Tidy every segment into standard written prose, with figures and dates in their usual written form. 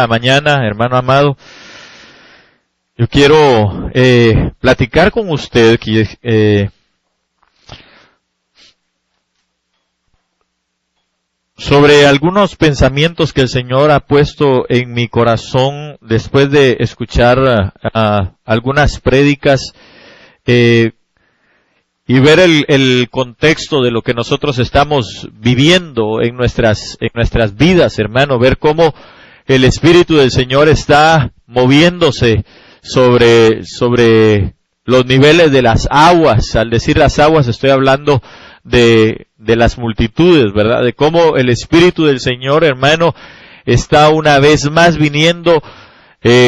Mañana, hermano amado, yo quiero platicar con usted sobre algunos pensamientos que el Señor ha puesto en mi corazón después de escuchar algunas prédicas y ver el contexto de lo que nosotros estamos viviendo en nuestras vidas, hermano, ver cómo el Espíritu del Señor está moviéndose sobre los niveles de las aguas. Al decir las aguas estoy hablando de las multitudes, ¿verdad? De cómo el Espíritu del Señor, hermano, está una vez más viniendo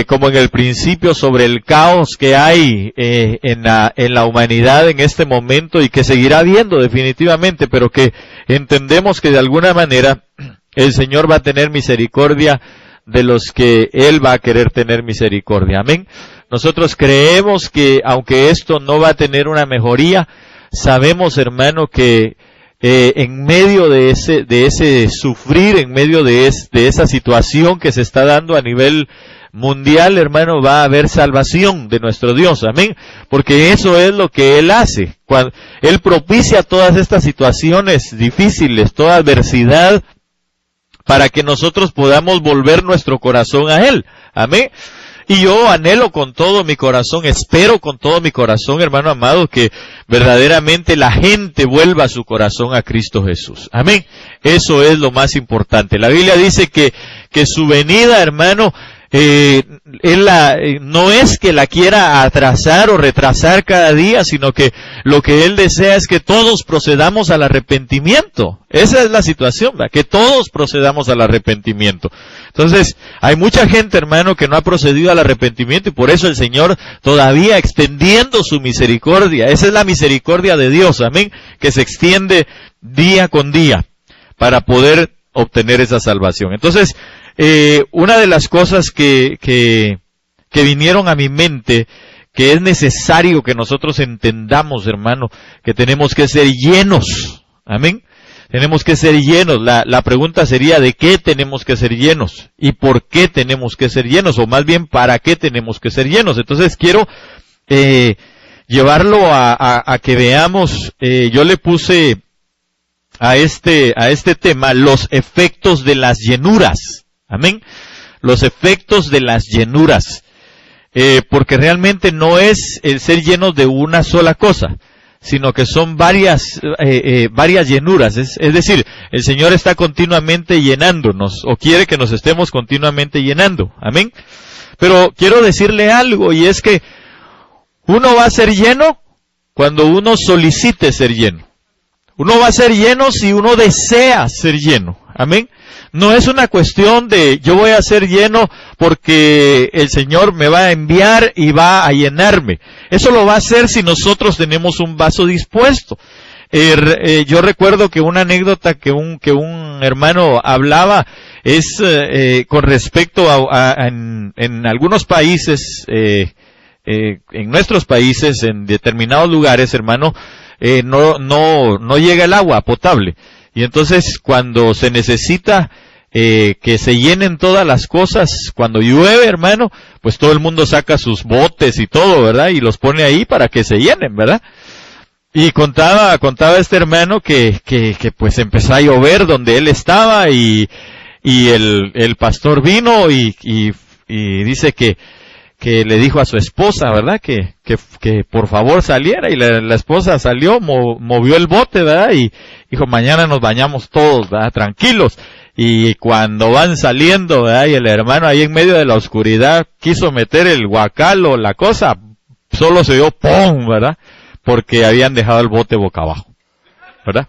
como en el principio sobre el caos que hay en la humanidad en este momento y que seguirá habiendo definitivamente, pero que entendemos que de alguna manera el Señor va a tener misericordia de los que Él va a querer tener misericordia. Amén. Nosotros creemos que aunque esto no va a tener una mejoría, sabemos, hermano, que en medio de ese sufrir, en medio de esa situación que se está dando a nivel mundial, hermano, va a haber salvación de nuestro Dios. Amén. Porque eso es lo que Él hace. Cuando Él propicia todas estas situaciones difíciles, toda adversidad, para que nosotros podamos volver nuestro corazón a Él. Amén. Y yo anhelo con todo mi corazón, espero con todo mi corazón, hermano amado, que verdaderamente la gente vuelva su corazón a Cristo Jesús. Amén. Eso es lo más importante. La Biblia dice que su venida, hermano, no es que la quiera atrasar o retrasar cada día, sino que lo que Él desea es que todos procedamos al arrepentimiento. Esa es la situación, ¿verdad? Que todos procedamos al arrepentimiento. Entonces, hay mucha gente, hermano, que no ha procedido al arrepentimiento y por eso el Señor todavía extendiendo su misericordia. Esa es la misericordia de Dios, amén, que se extiende día con día para poder obtener esa salvación. Entonces, una de las cosas que vinieron a mi mente, que es necesario que nosotros entendamos, hermano, que tenemos que ser llenos. Amén. Tenemos que ser llenos. La pregunta sería, ¿de qué tenemos que ser llenos? ¿Y por qué tenemos que ser llenos? O más bien, ¿para qué tenemos que ser llenos? Entonces quiero llevarlo a que veamos, yo le puse a este tema los efectos de las llenuras. Amén. Los efectos de las llenuras. Porque realmente no es el ser llenos de una sola cosa, sino que son varias llenuras. Es decir, el Señor está continuamente llenándonos, o quiere que nos estemos continuamente llenando. Amén. Pero quiero decirle algo, y es que uno va a ser lleno cuando uno solicite ser lleno. Uno va a ser lleno si uno desea ser lleno. Amén. No es una cuestión de yo voy a ser lleno porque el Señor me va a enviar y va a llenarme. Eso lo va a hacer si nosotros tenemos un vaso dispuesto. Yo recuerdo que una anécdota que un hermano hablaba es con respecto en algunos países, en nuestros países, en determinados lugares, hermano, no llega el agua potable. Y entonces cuando se necesita que se llenen todas las cosas, cuando llueve, hermano, pues todo el mundo saca sus botes y todo, ¿verdad? Y los pone ahí para que se llenen, ¿verdad? Y contaba este hermano que pues empezó a llover donde él estaba y el pastor vino y dice que le dijo a su esposa, ¿verdad? Que por favor saliera, y la esposa salió, movió el bote, ¿verdad? Y dijo, mañana nos bañamos todos, ¿verdad? Tranquilos. Y cuando van saliendo, ¿verdad? Y el hermano ahí en medio de la oscuridad quiso meter el guacal o la cosa, solo se dio ¡pum!, ¿verdad? Porque habían dejado el bote boca abajo, ¿verdad?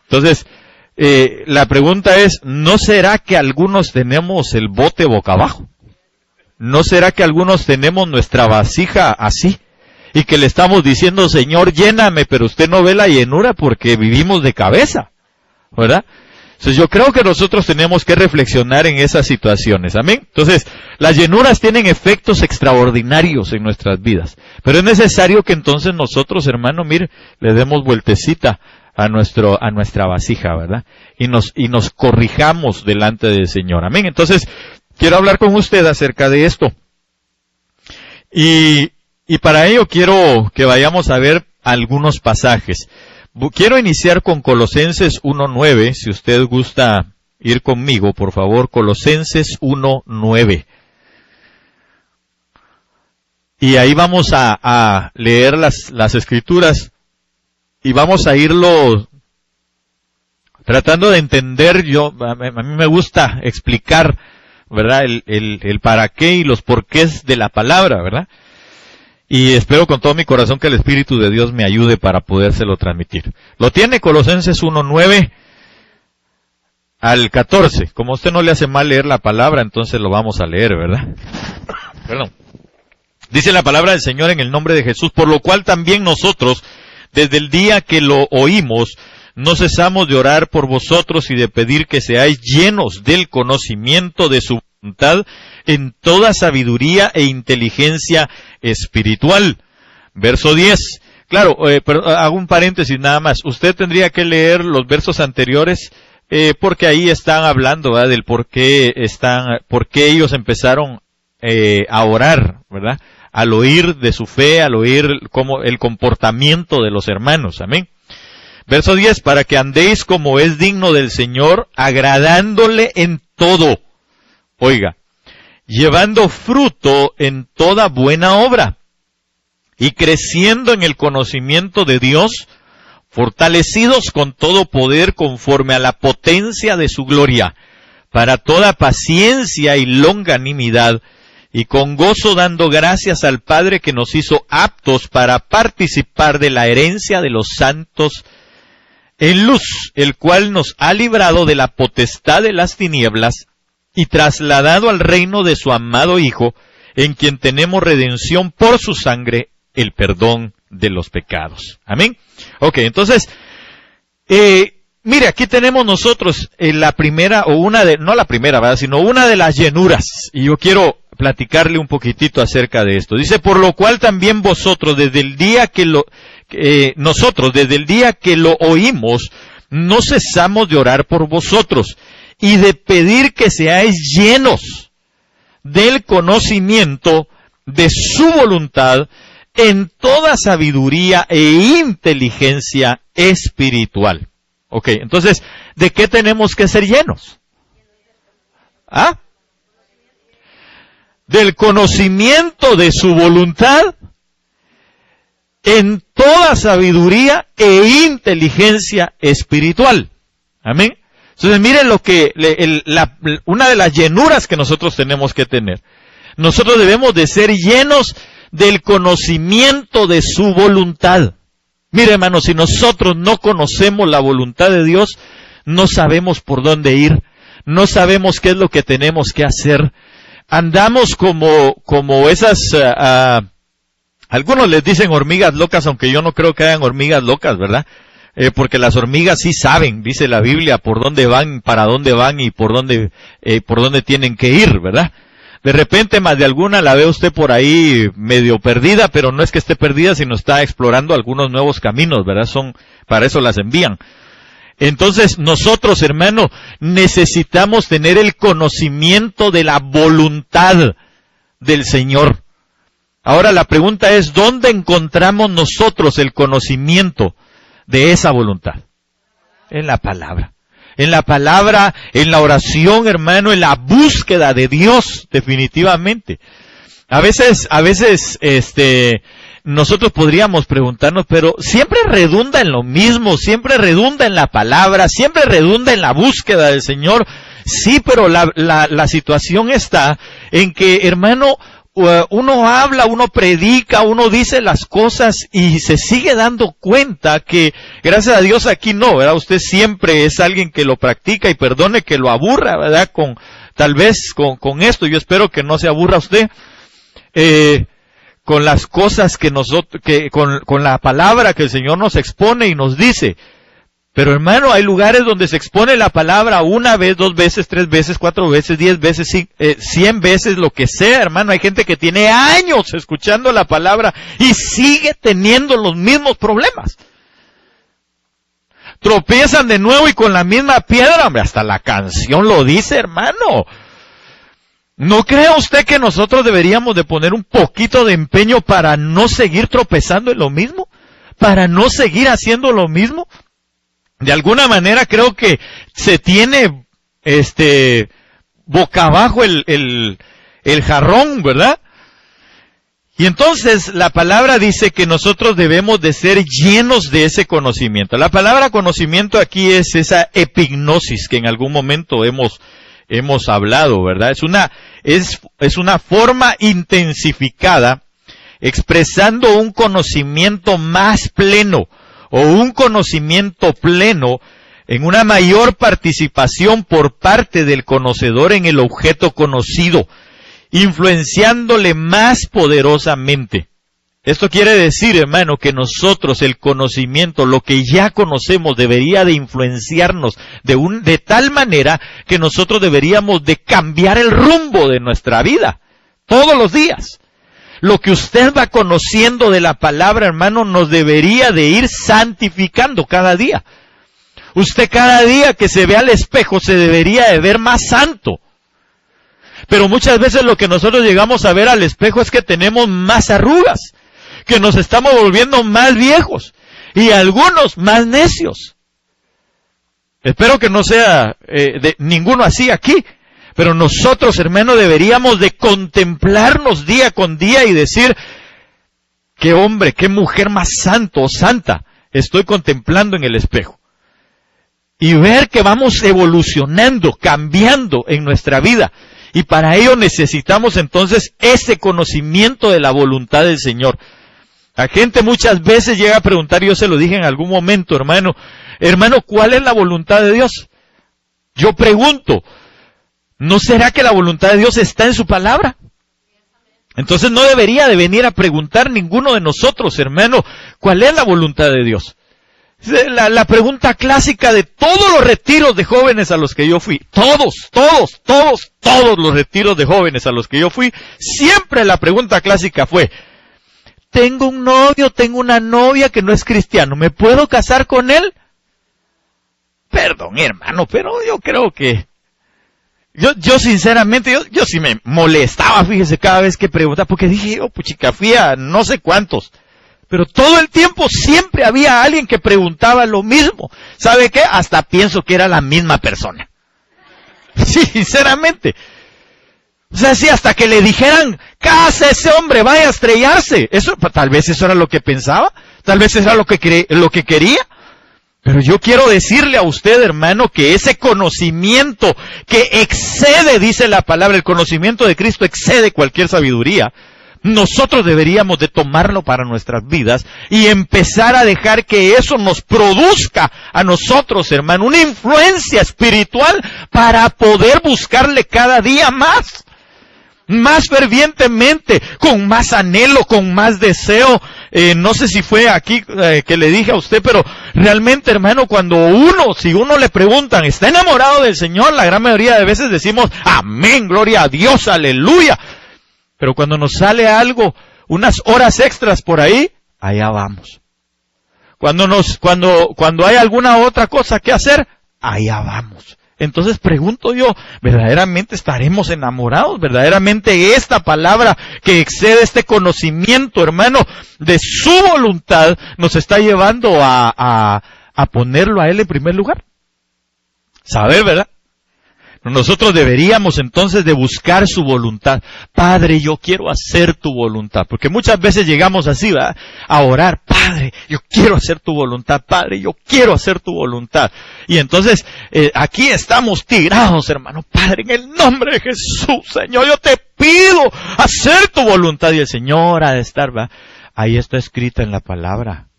Entonces, la pregunta es, ¿no será que algunos tenemos el bote boca abajo? ¿No será que algunos tenemos nuestra vasija así? Y que le estamos diciendo, Señor, lléname, pero usted no ve la llenura porque vivimos de cabeza, ¿verdad? Entonces yo creo que nosotros tenemos que reflexionar en esas situaciones, ¿amén? Entonces, las llenuras tienen efectos extraordinarios en nuestras vidas, pero es necesario que entonces nosotros, hermano, mire, le demos vueltecita a nuestra vasija, ¿verdad? Y nos corrijamos delante del Señor, ¿amén? Entonces, quiero hablar con usted acerca de esto. Y para ello quiero que vayamos a ver algunos pasajes. Quiero iniciar con Colosenses 1:9, si usted gusta ir conmigo, por favor, Colosenses 1:9. Y ahí vamos a leer las escrituras y vamos a irlo tratando de entender. A mí me gusta explicar, ¿verdad? El para qué y los porqués de la palabra, ¿verdad? Y espero con todo mi corazón que el Espíritu de Dios me ayude para podérselo transmitir. Lo tiene Colosenses 1:9 al 14. Como a usted no le hace mal leer la palabra, entonces lo vamos a leer, ¿verdad? Perdón. Dice la palabra del Señor en el nombre de Jesús, por lo cual también nosotros, desde el día que lo oímos, no cesamos de orar por vosotros y de pedir que seáis llenos del conocimiento de su voluntad en toda sabiduría e inteligencia espiritual. Verso 10. Claro, pero hago un paréntesis nada más. Usted tendría que leer los versos anteriores, porque ahí están hablando, ¿verdad?, del por qué ellos empezaron a orar, ¿verdad?, al oír de su fe, al oír como el comportamiento de los hermanos. Amén. Verso 10, para que andéis como es digno del Señor, agradándole en todo. Oiga, llevando fruto en toda buena obra, y creciendo en el conocimiento de Dios, fortalecidos con todo poder conforme a la potencia de su gloria, para toda paciencia y longanimidad, y con gozo dando gracias al Padre que nos hizo aptos para participar de la herencia de los santos en luz, el cual nos ha librado de la potestad de las tinieblas y trasladado al reino de su amado Hijo, en quien tenemos redención por su sangre, el perdón de los pecados. Amén. Ok, entonces, mire, aquí tenemos nosotros la primera, o una de, no la primera, ¿verdad?, sino una de las llenuras, y yo quiero platicarle un poquitito acerca de esto. Dice, por lo cual también vosotros, desde el día que lo oímos, no cesamos de orar por vosotros, y de pedir que seáis llenos del conocimiento de su voluntad, en toda sabiduría e inteligencia espiritual. Ok, entonces, ¿de qué tenemos que ser llenos? ¿Ah? Del conocimiento de su voluntad en toda sabiduría e inteligencia espiritual. Amén. Entonces miren lo que una de las llenuras que nosotros tenemos que tener. Nosotros debemos de ser llenos del conocimiento de su voluntad. Mire, hermano, si nosotros no conocemos la voluntad de Dios, no sabemos por dónde ir, no sabemos qué es lo que tenemos que hacer. Andamos como esas, algunos les dicen hormigas locas, aunque yo no creo que hayan hormigas locas, ¿verdad? Porque las hormigas sí saben, dice la Biblia, por dónde van, para dónde van y por dónde tienen que ir, ¿verdad? De repente más de alguna la ve usted por ahí medio perdida, pero no es que esté perdida, sino está explorando algunos nuevos caminos, ¿verdad? Para eso las envían. Entonces nosotros, hermano, necesitamos tener el conocimiento de la voluntad del Señor. Ahora la pregunta es, ¿dónde encontramos nosotros el conocimiento de esa voluntad? En la palabra. En la palabra, en la oración, hermano, en la búsqueda de Dios, definitivamente. A veces, nosotros podríamos preguntarnos, pero siempre redunda en lo mismo, siempre redunda en la palabra, siempre redunda en la búsqueda del Señor. Sí, pero la situación está en que, hermano, uno habla, uno predica, uno dice las cosas y se sigue dando cuenta que, gracias a Dios, aquí no, ¿verdad? Usted siempre es alguien que lo practica, y perdone que lo aburra, ¿verdad? Tal vez con esto, yo espero que no se aburra usted, con las cosas con la palabra que el Señor nos expone y nos dice. Pero, hermano, hay lugares donde se expone la palabra una vez, 2 veces, 3 veces, 4 veces, 10 veces, 100 veces, lo que sea, hermano. Hay gente que tiene años escuchando la palabra y sigue teniendo los mismos problemas. Tropiezan de nuevo y con la misma piedra, hombre, hasta la canción lo dice, hermano. ¿No cree usted que nosotros deberíamos de poner un poquito de empeño para no seguir tropezando en lo mismo? ¿Para no seguir haciendo lo mismo? De alguna manera creo que se tiene boca abajo el jarrón, ¿verdad? Y entonces la palabra dice que nosotros debemos de ser llenos de ese conocimiento. La palabra conocimiento aquí es esa epignosis que en algún momento hemos hablado, ¿verdad? Es una forma intensificada expresando un conocimiento más pleno o un conocimiento pleno en una mayor participación por parte del conocedor en el objeto conocido, influenciándole más poderosamente. Esto quiere decir, hermano, que nosotros el conocimiento, lo que ya conocemos, debería de influenciarnos de tal manera que nosotros deberíamos de cambiar el rumbo de nuestra vida todos los días. Lo que usted va conociendo de la palabra, hermano, nos debería de ir santificando cada día. Usted cada día que se ve al espejo se debería de ver más santo. Pero muchas veces lo que nosotros llegamos a ver al espejo es que tenemos más arrugas, que nos estamos volviendo más viejos y algunos más necios. Espero que no sea de ninguno así aquí. Pero nosotros, hermano, deberíamos de contemplarnos día con día y decir, qué hombre, qué mujer más santo o santa estoy contemplando en el espejo. Y ver que vamos evolucionando, cambiando en nuestra vida. Y para ello necesitamos entonces ese conocimiento de la voluntad del Señor. La gente muchas veces llega a preguntar, yo se lo dije en algún momento, hermano, ¿cuál es la voluntad de Dios? Yo pregunto, ¿no será que la voluntad de Dios está en su palabra? Entonces no debería de venir a preguntar ninguno de nosotros, hermano, ¿cuál es la voluntad de Dios? La pregunta clásica de todos los retiros de jóvenes a los que yo fui, todos los retiros de jóvenes a los que yo fui, siempre la pregunta clásica fue, tengo un novio, tengo una novia que no es cristiano, ¿me puedo casar con él? Perdón, hermano, pero yo creo que Yo sinceramente, yo sí me molestaba, fíjese, cada vez que preguntaba, porque dije, puchica, fui a no sé cuántos, pero todo el tiempo siempre había alguien que preguntaba lo mismo. ¿Sabe qué? Hasta pienso que era la misma persona. Sí, sinceramente. O sea, sí, hasta que le dijeran, cásese ese hombre, vaya a estrellarse. Tal vez eso era lo que pensaba, tal vez eso era lo que quería. Pero yo quiero decirle a usted, hermano, que ese conocimiento que excede, dice la palabra, el conocimiento de Cristo excede cualquier sabiduría, nosotros deberíamos de tomarlo para nuestras vidas y empezar a dejar que eso nos produzca a nosotros, hermano, una influencia espiritual para poder buscarle cada día más fervientemente, con más anhelo, con más deseo. No sé si fue aquí que le dije a usted, pero realmente, hermano, si uno le preguntan, ¿está enamorado del Señor? La gran mayoría de veces decimos, amén, gloria a Dios, aleluya. Pero cuando nos sale algo, unas horas extras por ahí, allá vamos. Cuando hay alguna otra cosa que hacer, allá vamos. Entonces pregunto yo, ¿verdaderamente estaremos enamorados? ¿Verdaderamente esta palabra que excede este conocimiento, hermano, de su voluntad, nos está llevando a ponerlo a Él en primer lugar? ¿Saber, verdad? Nosotros deberíamos entonces de buscar su voluntad. Padre, yo quiero hacer tu voluntad. Porque muchas veces llegamos así, ¿verdad?, a orar. Padre, yo quiero hacer tu voluntad. Padre, yo quiero hacer tu voluntad. Y entonces aquí estamos tirados, hermano. Padre, en el nombre de Jesús, Señor, yo te pido hacer tu voluntad. Y el Señor ha de estar, ¿verdad? Ahí está escrita en la palabra.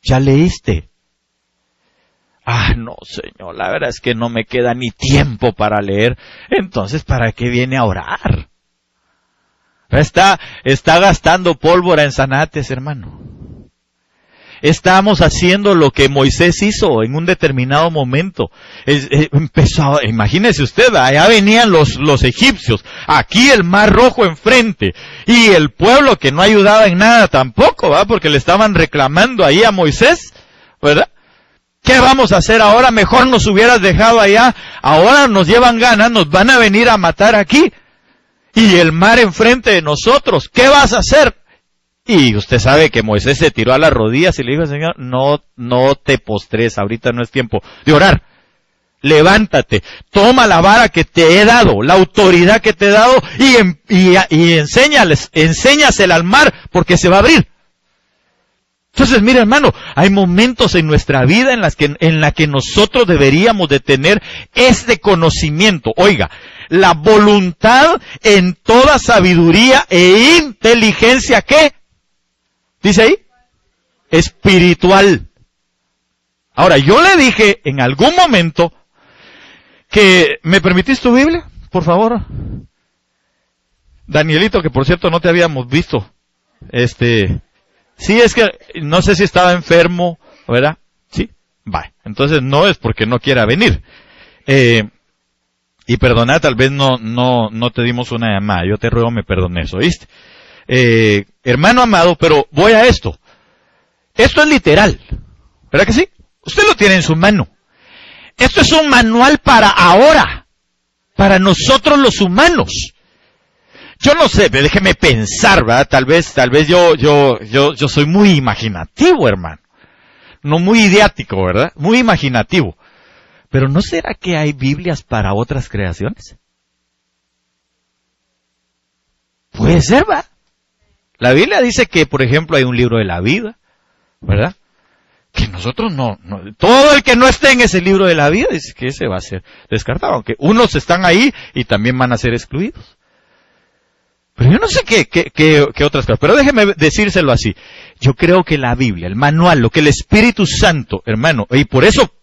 ¿Ya leíste? No, Señor, la verdad es que no me queda ni tiempo para leer. Entonces, ¿para qué viene a orar? Está gastando pólvora en zanates, hermano. Estamos haciendo lo que Moisés hizo en un determinado momento. Imagínese usted, allá venían los egipcios, aquí el Mar Rojo enfrente, y el pueblo que no ayudaba en nada tampoco, ¿verdad?, porque le estaban reclamando ahí a Moisés, ¿verdad? ¿Qué vamos a hacer ahora? Mejor nos hubieras dejado allá. Ahora nos llevan ganas, nos van a venir a matar aquí. y el mar enfrente de nosotros, ¿qué vas a hacer? Y usted sabe que Moisés se tiró a las rodillas y le dijo al Señor, no te postres, ahorita no es tiempo de orar. Levántate, toma la vara que te he dado, la autoridad que te he dado y enséñasela al mar porque se va a abrir. Entonces, mira hermano, hay momentos en nuestra vida en la que nosotros deberíamos de tener este conocimiento. Oiga, la voluntad en toda sabiduría e inteligencia, ¿qué? ¿Dice ahí? Espiritual. Ahora, yo le dije en algún momento que, ¿me permitís tu Biblia? Por favor. Danielito, que por cierto no te habíamos visto. Sí, es que no sé si estaba enfermo, ¿verdad? Sí, va. Entonces no es porque no quiera venir. Y perdona, tal vez no te dimos una llamada. Yo te ruego me perdones, ¿oíste? Hermano amado, pero voy a esto. Esto es literal, ¿verdad que sí? Usted lo tiene en su mano. Esto es un manual para ahora, para nosotros los humanos. Yo no sé, déjeme pensar, ¿verdad? Tal vez yo soy muy imaginativo, hermano. No muy ideático, ¿verdad? Muy imaginativo. Pero ¿no será que hay Biblias para otras creaciones? Puede ser, ¿verdad? La Biblia dice que, por ejemplo, hay un libro de la vida, ¿verdad? Que nosotros no, todo el que no esté en ese libro de la vida, dice que ese va a ser descartado, aunque unos están ahí y también van a ser excluidos. Pero yo no sé qué otras cosas, pero déjeme decírselo así. Yo creo que la Biblia, el manual, lo que el Espíritu Santo, hermano, y por eso,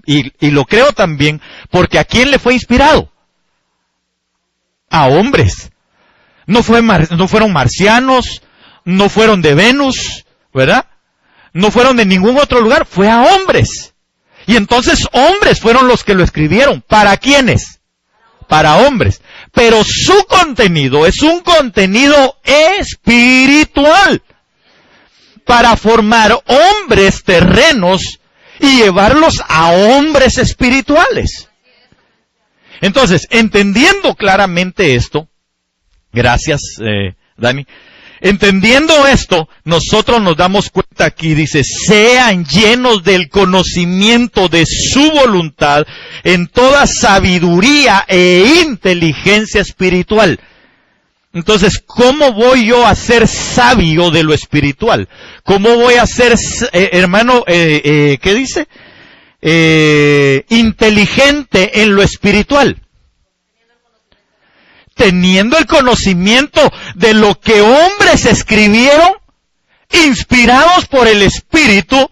y lo creo también, porque ¿a quién le fue inspirado? A hombres. No fueron marcianos, no fueron de Venus, ¿verdad? No fueron de ningún otro lugar, fue a hombres. Y entonces hombres fueron los que lo escribieron. ¿Para quiénes? Para hombres. Pero su contenido es un contenido espiritual. Para formar hombres terrenos y llevarlos a hombres espirituales. Entonces, entendiendo claramente esto, gracias, Dani. Entendiendo esto, nosotros nos damos cuenta aquí, dice, sean llenos del conocimiento de su voluntad en toda sabiduría e inteligencia espiritual. Entonces, ¿cómo voy yo a ser sabio de lo espiritual? ¿Cómo voy a ser, hermano, qué dice? Inteligente en lo espiritual. Teniendo el conocimiento de lo que hombres escribieron, inspirados por el Espíritu,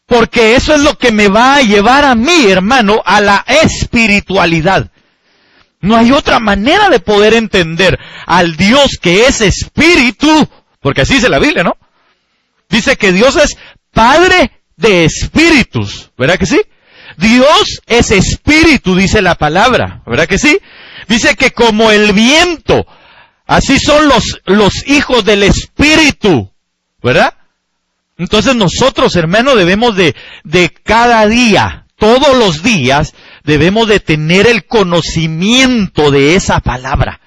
porque eso es lo que me va a llevar a mí, hermano, a la espiritualidad. No hay otra manera de poder entender al Dios que es Espíritu, porque así dice la Biblia, ¿no? Dice que Dios es Padre de Espíritus, ¿verdad que sí? Dios es Espíritu, dice la palabra, ¿verdad que sí? Dice que como el viento, así son los hijos del Espíritu, ¿verdad? Entonces nosotros, hermanos, debemos de cada día, todos los días, debemos de tener el conocimiento de esa palabra.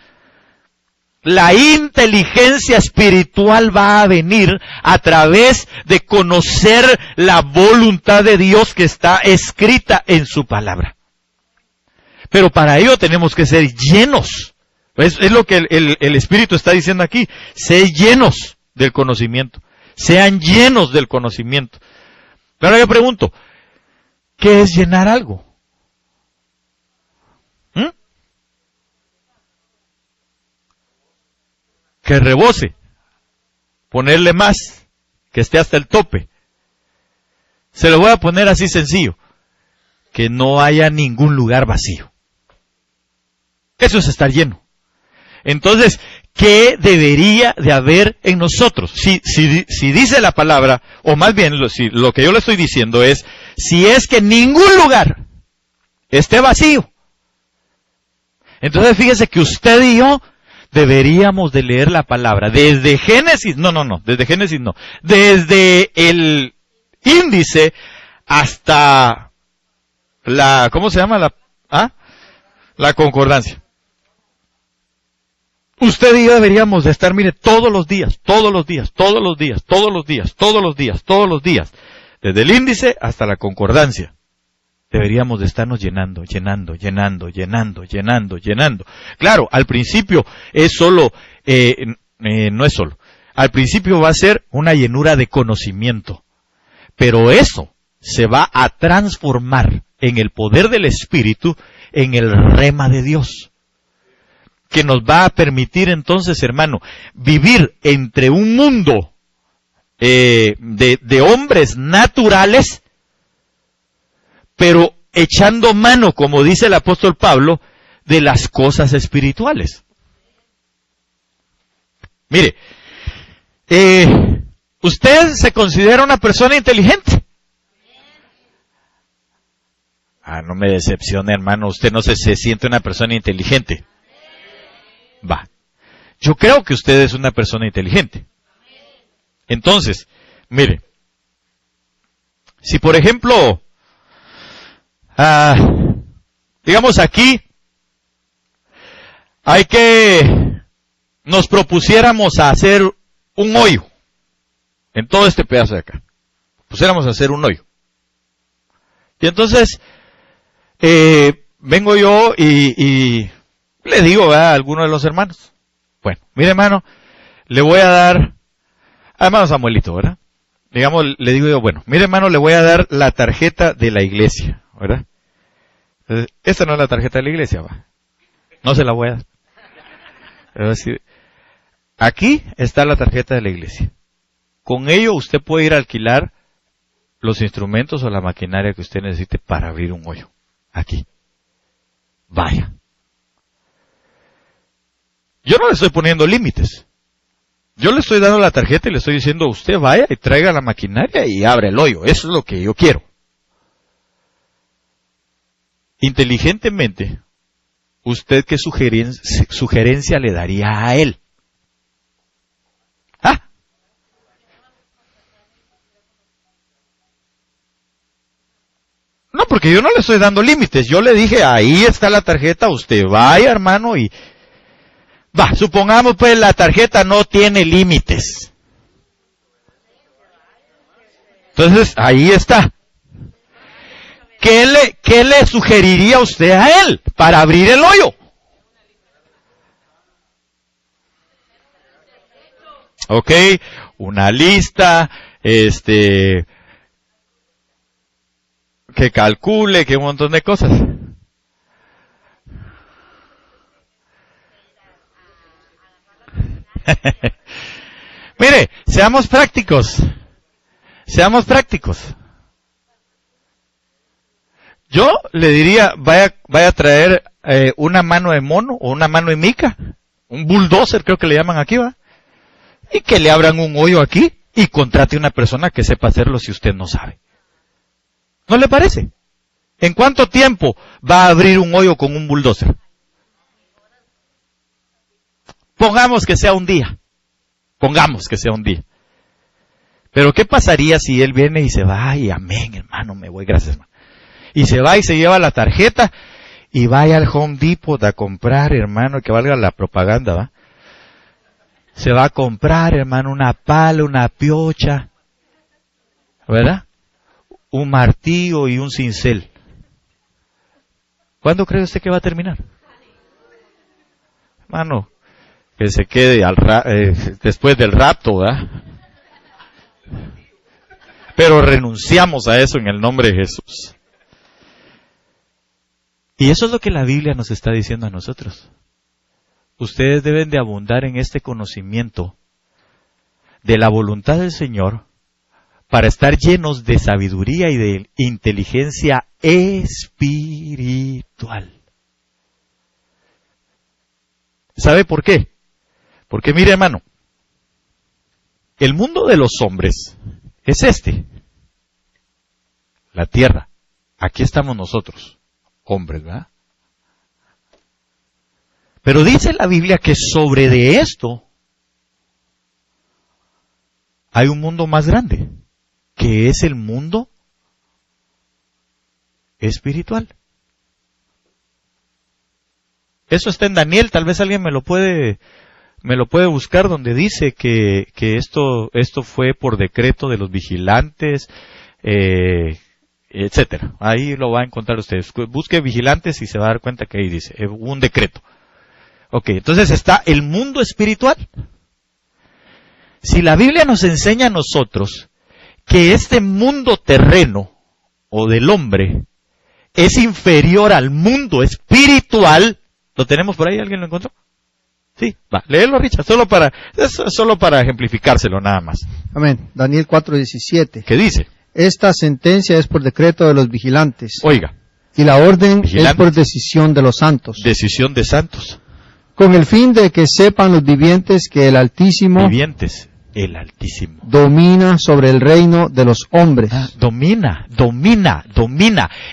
La inteligencia espiritual va a venir a través de conocer la voluntad de Dios que está escrita en su palabra. Pero para ello tenemos que ser llenos. Es lo que el Espíritu está diciendo aquí. Sé llenos del conocimiento. Sean llenos del conocimiento. Pero ahora yo pregunto, ¿qué es llenar algo? Que rebose. Ponerle más. Que esté hasta el tope. Se lo voy a poner así sencillo. Que no haya ningún lugar vacío. Eso es estar lleno. Entonces, ¿qué debería de haber en nosotros? Si dice la palabra, o más bien lo que yo le estoy diciendo es, si es que ningún lugar esté vacío. Entonces fíjese que usted y yo deberíamos de leer la palabra desde Génesis, desde el índice hasta la, ¿cómo se llama? La concordancia. Usted y yo deberíamos de estar, mire, todos los días, todos los días, todos los días, todos los días, todos los días, todos los días, desde el índice hasta la concordancia. Deberíamos de estarnos llenando. Claro, al principio es solo, no es solo. Al principio va a ser una llenura de conocimiento. Pero eso se va a transformar en el poder del Espíritu, en el rema de Dios. Que nos va a permitir entonces, hermano, vivir entre un mundo de hombres naturales, pero echando mano, como dice el apóstol Pablo, de las cosas espirituales. Mire, ¿usted se considera una persona inteligente? No me decepcione, hermano, usted no se siente una persona inteligente. Va. Yo creo que usted es una persona inteligente. Entonces, mire, si por ejemplo, digamos aquí, nos propusiéramos a hacer un hoyo, en todo este pedazo de acá, pusiéramos a hacer un hoyo. Y entonces, vengo yo y le digo a alguno de los hermanos, bueno, mire hermano, le voy a dar, hermano Samuelito, ¿verdad? Digamos, le digo yo, bueno, mire hermano, le voy a dar la tarjeta de la iglesia, ¿verdad? Entonces, esta no es la tarjeta de la iglesia, va. No se la voy a dar. Pero decir, aquí está la tarjeta de la iglesia. Con ello usted puede ir a alquilar los instrumentos o la maquinaria que usted necesite para abrir un hoyo. Aquí. Vaya. Yo no le estoy poniendo límites. Yo le estoy dando la tarjeta y le estoy diciendo, usted vaya y traiga la maquinaria y abre el hoyo. Eso es lo que yo quiero. Inteligentemente, ¿usted qué sugerencia le daría a él? No, porque yo no le estoy dando límites. Yo le dije, ahí está la tarjeta, usted vaya, hermano, y va, supongamos pues la tarjeta no tiene límites. Entonces, ahí está. ¿Qué le sugeriría usted a él para abrir el hoyo? Ok, una lista, que calcule, que un montón de cosas. Mire, seamos prácticos. Seamos prácticos. Yo le diría, vaya a traer una mano de mono o una mano de mica, un bulldozer creo que le llaman aquí, ¿va? Y que le abran un hoyo aquí y contrate una persona que sepa hacerlo si usted no sabe. ¿No le parece? ¿En cuánto tiempo va a abrir un hoyo con un bulldozer? Pongamos que sea un día. Pongamos que sea un día. Pero ¿qué pasaría si él viene y se va y amén, hermano, me voy, gracias, hermano? Y se va y se lleva la tarjeta y vaya al Home Depot a comprar, hermano, que valga la propaganda, ¿va? Se va a comprar, hermano, una pala, una piocha, ¿verdad? Un martillo y un cincel. ¿Cuándo cree usted que va a terminar? Hermano, que se quede después del rapto, ¿verdad? Pero renunciamos a eso en el nombre de Jesús. Y eso es lo que la Biblia nos está diciendo a nosotros. Ustedes deben de abundar en este conocimiento de la voluntad del Señor para estar llenos de sabiduría y de inteligencia espiritual. ¿Sabe por qué? Porque mire, hermano, el mundo de los hombres es la tierra. Aquí estamos nosotros, hombres, ¿verdad? Pero dice la Biblia que sobre de esto hay un mundo más grande, que es el mundo espiritual. Eso está en Daniel, tal vez alguien me lo puede me lo puede buscar donde dice que esto fue por decreto de los vigilantes, etcétera. Ahí lo va a encontrar ustedes. Busque vigilantes y se va a dar cuenta que ahí dice, hubo un decreto. Ok, entonces está el mundo espiritual. Si la Biblia nos enseña a nosotros que este mundo terreno o del hombre es inferior al mundo espiritual, ¿lo tenemos por ahí? ¿Alguien lo encontró? Sí, va, léelo, Richard, solo para ejemplificárselo nada más. Amén. Daniel 4:17. ¿Qué dice? Esta sentencia es por decreto de los vigilantes. Oiga. Y la orden Vigilantes. es por decisión de los santos. Decisión de santos. Con el fin de que sepan los vivientes que el Altísimo Vivientes, el Altísimo. domina sobre el reino de los hombres. Domina.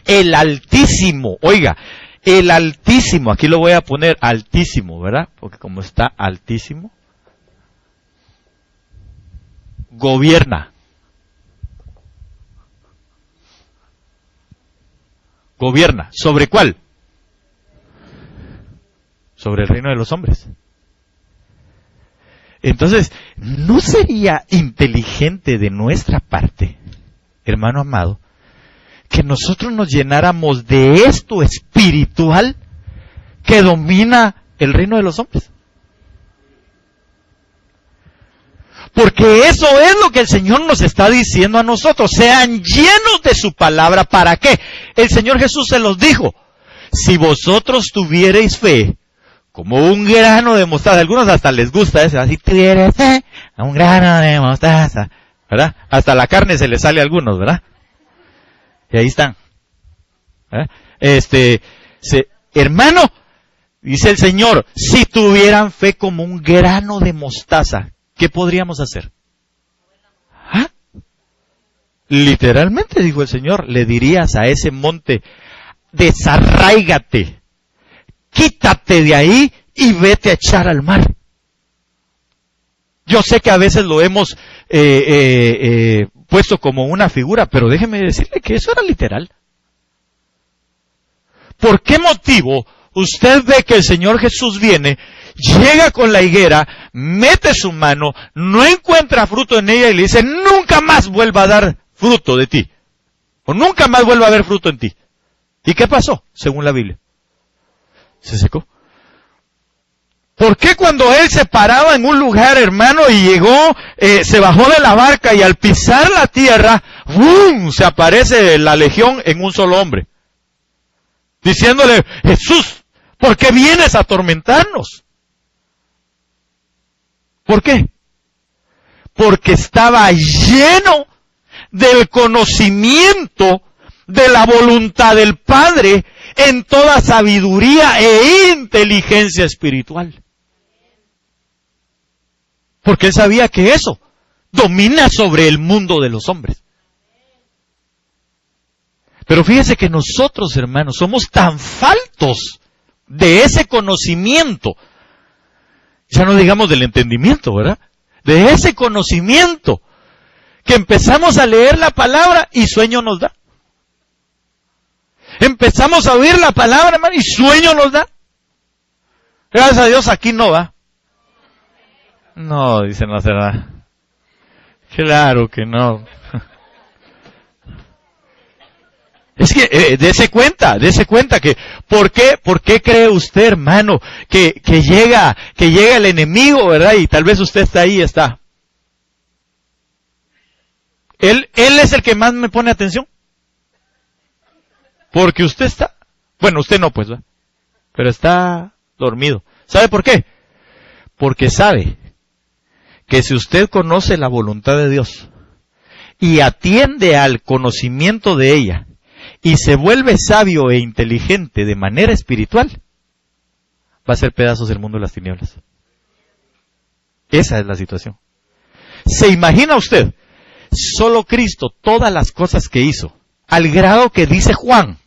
El Altísimo. Oiga, el Altísimo. Aquí lo voy a poner Altísimo, ¿verdad? Porque como está Altísimo, gobierna. Gobierna. ¿Sobre cuál? Sobre el reino de los hombres. Entonces, ¿no sería inteligente de nuestra parte, hermano amado, que nosotros nos llenáramos de esto espiritual que domina el reino de los hombres? Porque eso es lo que el Señor nos está diciendo a nosotros. Sean llenos de su palabra. ¿Para qué? El Señor Jesús se los dijo. Si vosotros tuvierais fe, como un grano de mostaza. A algunos hasta les gusta eso. Si tuvierais fe, un grano de mostaza. ¿Verdad? Hasta la carne se les sale a algunos, ¿verdad? Y ahí están. ¿Verdad? Hermano, dice el Señor, si tuvieran fe como un grano de mostaza, ¿qué podríamos hacer? ¿Ah? Literalmente, dijo el Señor, le dirías a ese monte, desarráigate, quítate de ahí y vete a echar al mar. Yo sé que a veces lo hemos puesto como una figura, pero déjeme decirle que eso era literal. ¿Por qué motivo usted ve que el Señor Jesús viene, llega con la higuera, mete su mano, no encuentra fruto en ella y le dice, nunca más vuelva a dar fruto de ti? O nunca más vuelva a haber fruto en ti. ¿Y qué pasó, según la Biblia? Se secó. ¿Por qué cuando él se paraba en un lugar, hermano, y llegó, se bajó de la barca y al pisar la tierra, ¡bum!, se aparece la legión en un solo hombre? Diciéndole, Jesús, ¿por qué vienes a atormentarnos? ¿Por qué? Porque estaba lleno del conocimiento de la voluntad del Padre en toda sabiduría e inteligencia espiritual. Porque él sabía que eso domina sobre el mundo de los hombres. Pero fíjese que nosotros, hermanos, somos tan faltos de ese conocimiento, ya no digamos del entendimiento, ¿verdad? De ese conocimiento, que empezamos a leer la palabra y sueño nos da. Empezamos a oír la palabra, hermano, y sueño nos da. Gracias a Dios aquí no va. No, dicen, no será. Claro que no. Es que, dése cuenta que, ¿por qué cree usted, hermano, que llega el enemigo, verdad? Y tal vez usted está ahí, está. Él es el que más me pone atención. Porque usted está, bueno, usted no pues, ¿verdad? Pero está dormido. ¿Sabe por qué? Porque sabe que si usted conoce la voluntad de Dios y atiende al conocimiento de ella y se vuelve sabio e inteligente de manera espiritual, va a hacer pedazos el mundo de las tinieblas. Esa es la situación. ¿Se imagina usted? Solo Cristo, todas las cosas que hizo, al grado que dice Juan,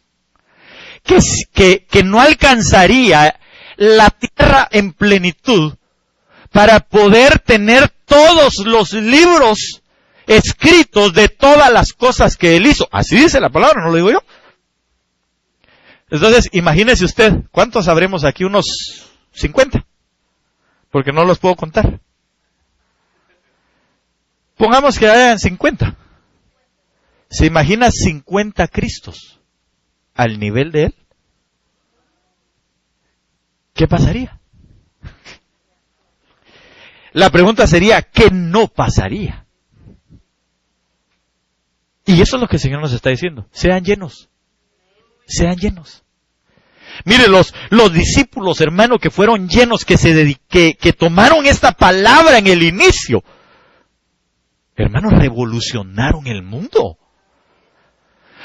que no alcanzaría la tierra en plenitud para poder tener todos los libros escritos de todas las cosas que él hizo. Así dice la palabra, no lo digo yo. Entonces, imagínese usted, ¿cuántos sabremos aquí? Unos 50. porque no los puedo contar. Pongamos que hayan 50. ¿Se imagina 50 Cristos al nivel de Él? ¿Qué pasaría? La pregunta sería, ¿qué no pasaría? Y eso es lo que el Señor nos está diciendo. Sean llenos. Sean llenos. Mire, los discípulos, hermano, que fueron llenos, que tomaron esta palabra en el inicio, hermanos, revolucionaron el mundo.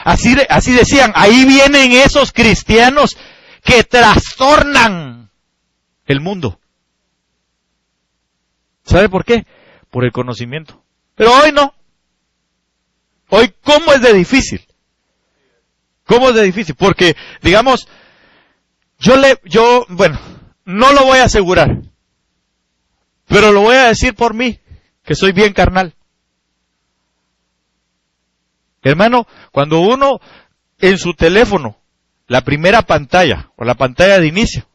Así decían, ahí vienen esos cristianos que trastornan el mundo. ¿Sabe por qué? Por el conocimiento. Pero hoy no. Hoy, ¿cómo es de difícil? ¿Cómo es de difícil? Porque, digamos, bueno, no lo voy a asegurar, pero lo voy a decir por mí, que soy bien carnal. Hermano, cuando uno en su teléfono, la primera pantalla o la pantalla de inicio,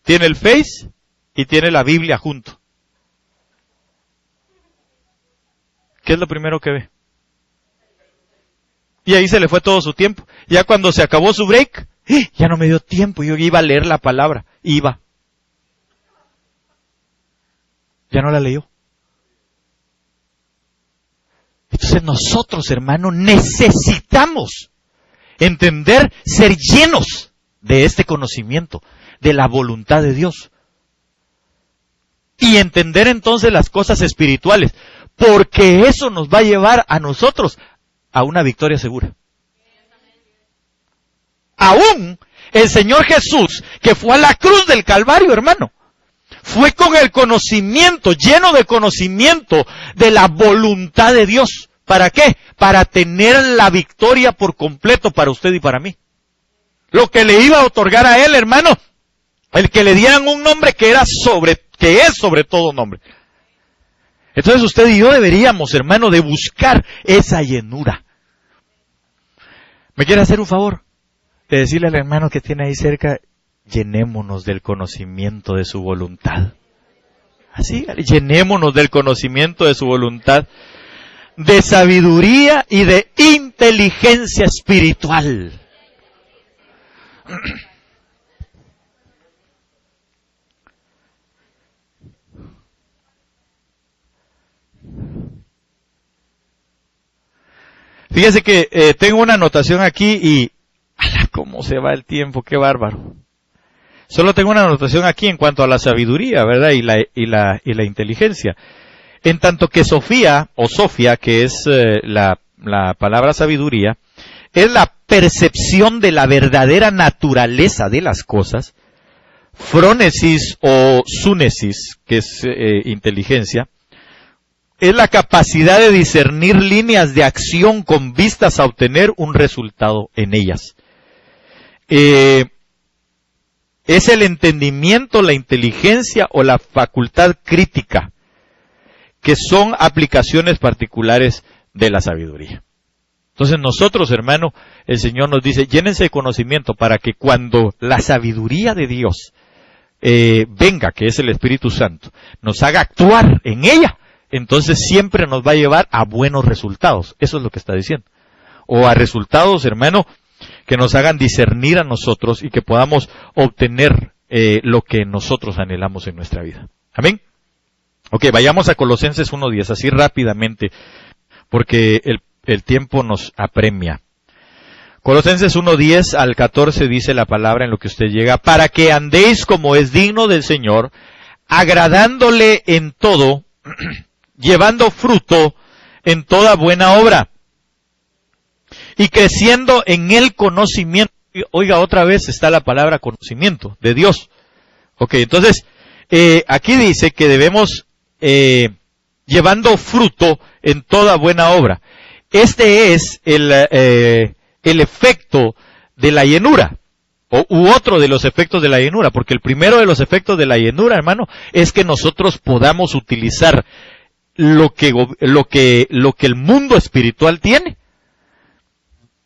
tiene el Face y tiene la Biblia junto, ¿qué es lo primero que ve? Y ahí se le fue todo su tiempo. Ya cuando se acabó su break, ya no me dio tiempo, yo iba a leer la palabra, ya no la leyó. Entonces nosotros, hermano, necesitamos entender, ser llenos de este conocimiento, de la voluntad de Dios. Y entender entonces las cosas espirituales, porque eso nos va a llevar a nosotros a una victoria segura. Aún el Señor Jesús, que fue a la cruz del Calvario, hermano, fue con el conocimiento, lleno de conocimiento de la voluntad de Dios. ¿Para qué? Para tener la victoria por completo para usted y para mí. Lo que le iba a otorgar a él, hermano, el que le dieran un nombre que es sobre todo nombre. Entonces usted y yo deberíamos, hermano, de buscar esa llenura. ¿Me quiere hacer un favor? De decirle al hermano que tiene ahí cerca, llenémonos del conocimiento de su voluntad. Así, llenémonos del conocimiento de su voluntad, de sabiduría y de inteligencia espiritual. Fíjese que tengo una anotación aquí y ¡ala, cómo se va el tiempo! ¡Qué bárbaro! Solo tengo una anotación aquí en cuanto a la sabiduría, ¿verdad? Y la inteligencia. En tanto que Sofía, que es la palabra sabiduría, es la percepción de la verdadera naturaleza de las cosas. Frónesis o súnesis, que es inteligencia, es la capacidad de discernir líneas de acción con vistas a obtener un resultado en ellas. Es el entendimiento, la inteligencia o la facultad crítica, que son aplicaciones particulares de la sabiduría. Entonces nosotros, hermano, el Señor nos dice, llénense de conocimiento para que cuando la sabiduría de Dios venga, que es el Espíritu Santo, nos haga actuar en ella, entonces siempre nos va a llevar a buenos resultados. Eso es lo que está diciendo. O a resultados, hermano, que nos hagan discernir a nosotros y que podamos obtener lo que nosotros anhelamos en nuestra vida. Amén. Ok, vayamos a Colosenses 1:10, así rápidamente, porque el tiempo nos apremia. Colosenses 1:10 al 14 dice la palabra en lo que usted llega, para que andéis como es digno del Señor, agradándole en todo, llevando fruto en toda buena obra, y creciendo en el conocimiento. Oiga, otra vez está la palabra conocimiento de Dios. Ok, entonces, aquí dice que debemos llevando fruto en toda buena obra. Este es el efecto de la llenura, u otro de los efectos de la llenura, porque el primero de los efectos de la llenura, hermano, es que nosotros podamos utilizar lo que el mundo espiritual tiene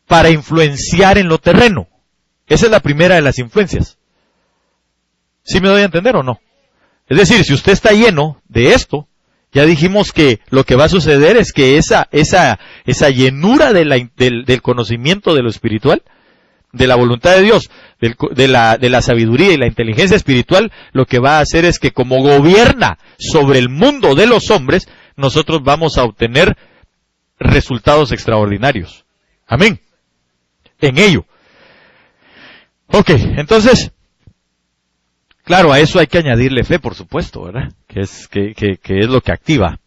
para influenciar en lo terreno. Esa es la primera de las influencias. ¿Sí me doy a entender o no? Es decir, si usted está lleno de esto, ya dijimos que lo que va a suceder es que esa llenura del conocimiento de lo espiritual, de la voluntad de Dios, de la sabiduría y la inteligencia espiritual, lo que va a hacer es que como gobierna sobre el mundo de los hombres, nosotros vamos a obtener resultados extraordinarios. Amén. En ello. Ok, entonces, claro, a eso hay que añadirle fe, por supuesto, ¿verdad? Que es lo que activa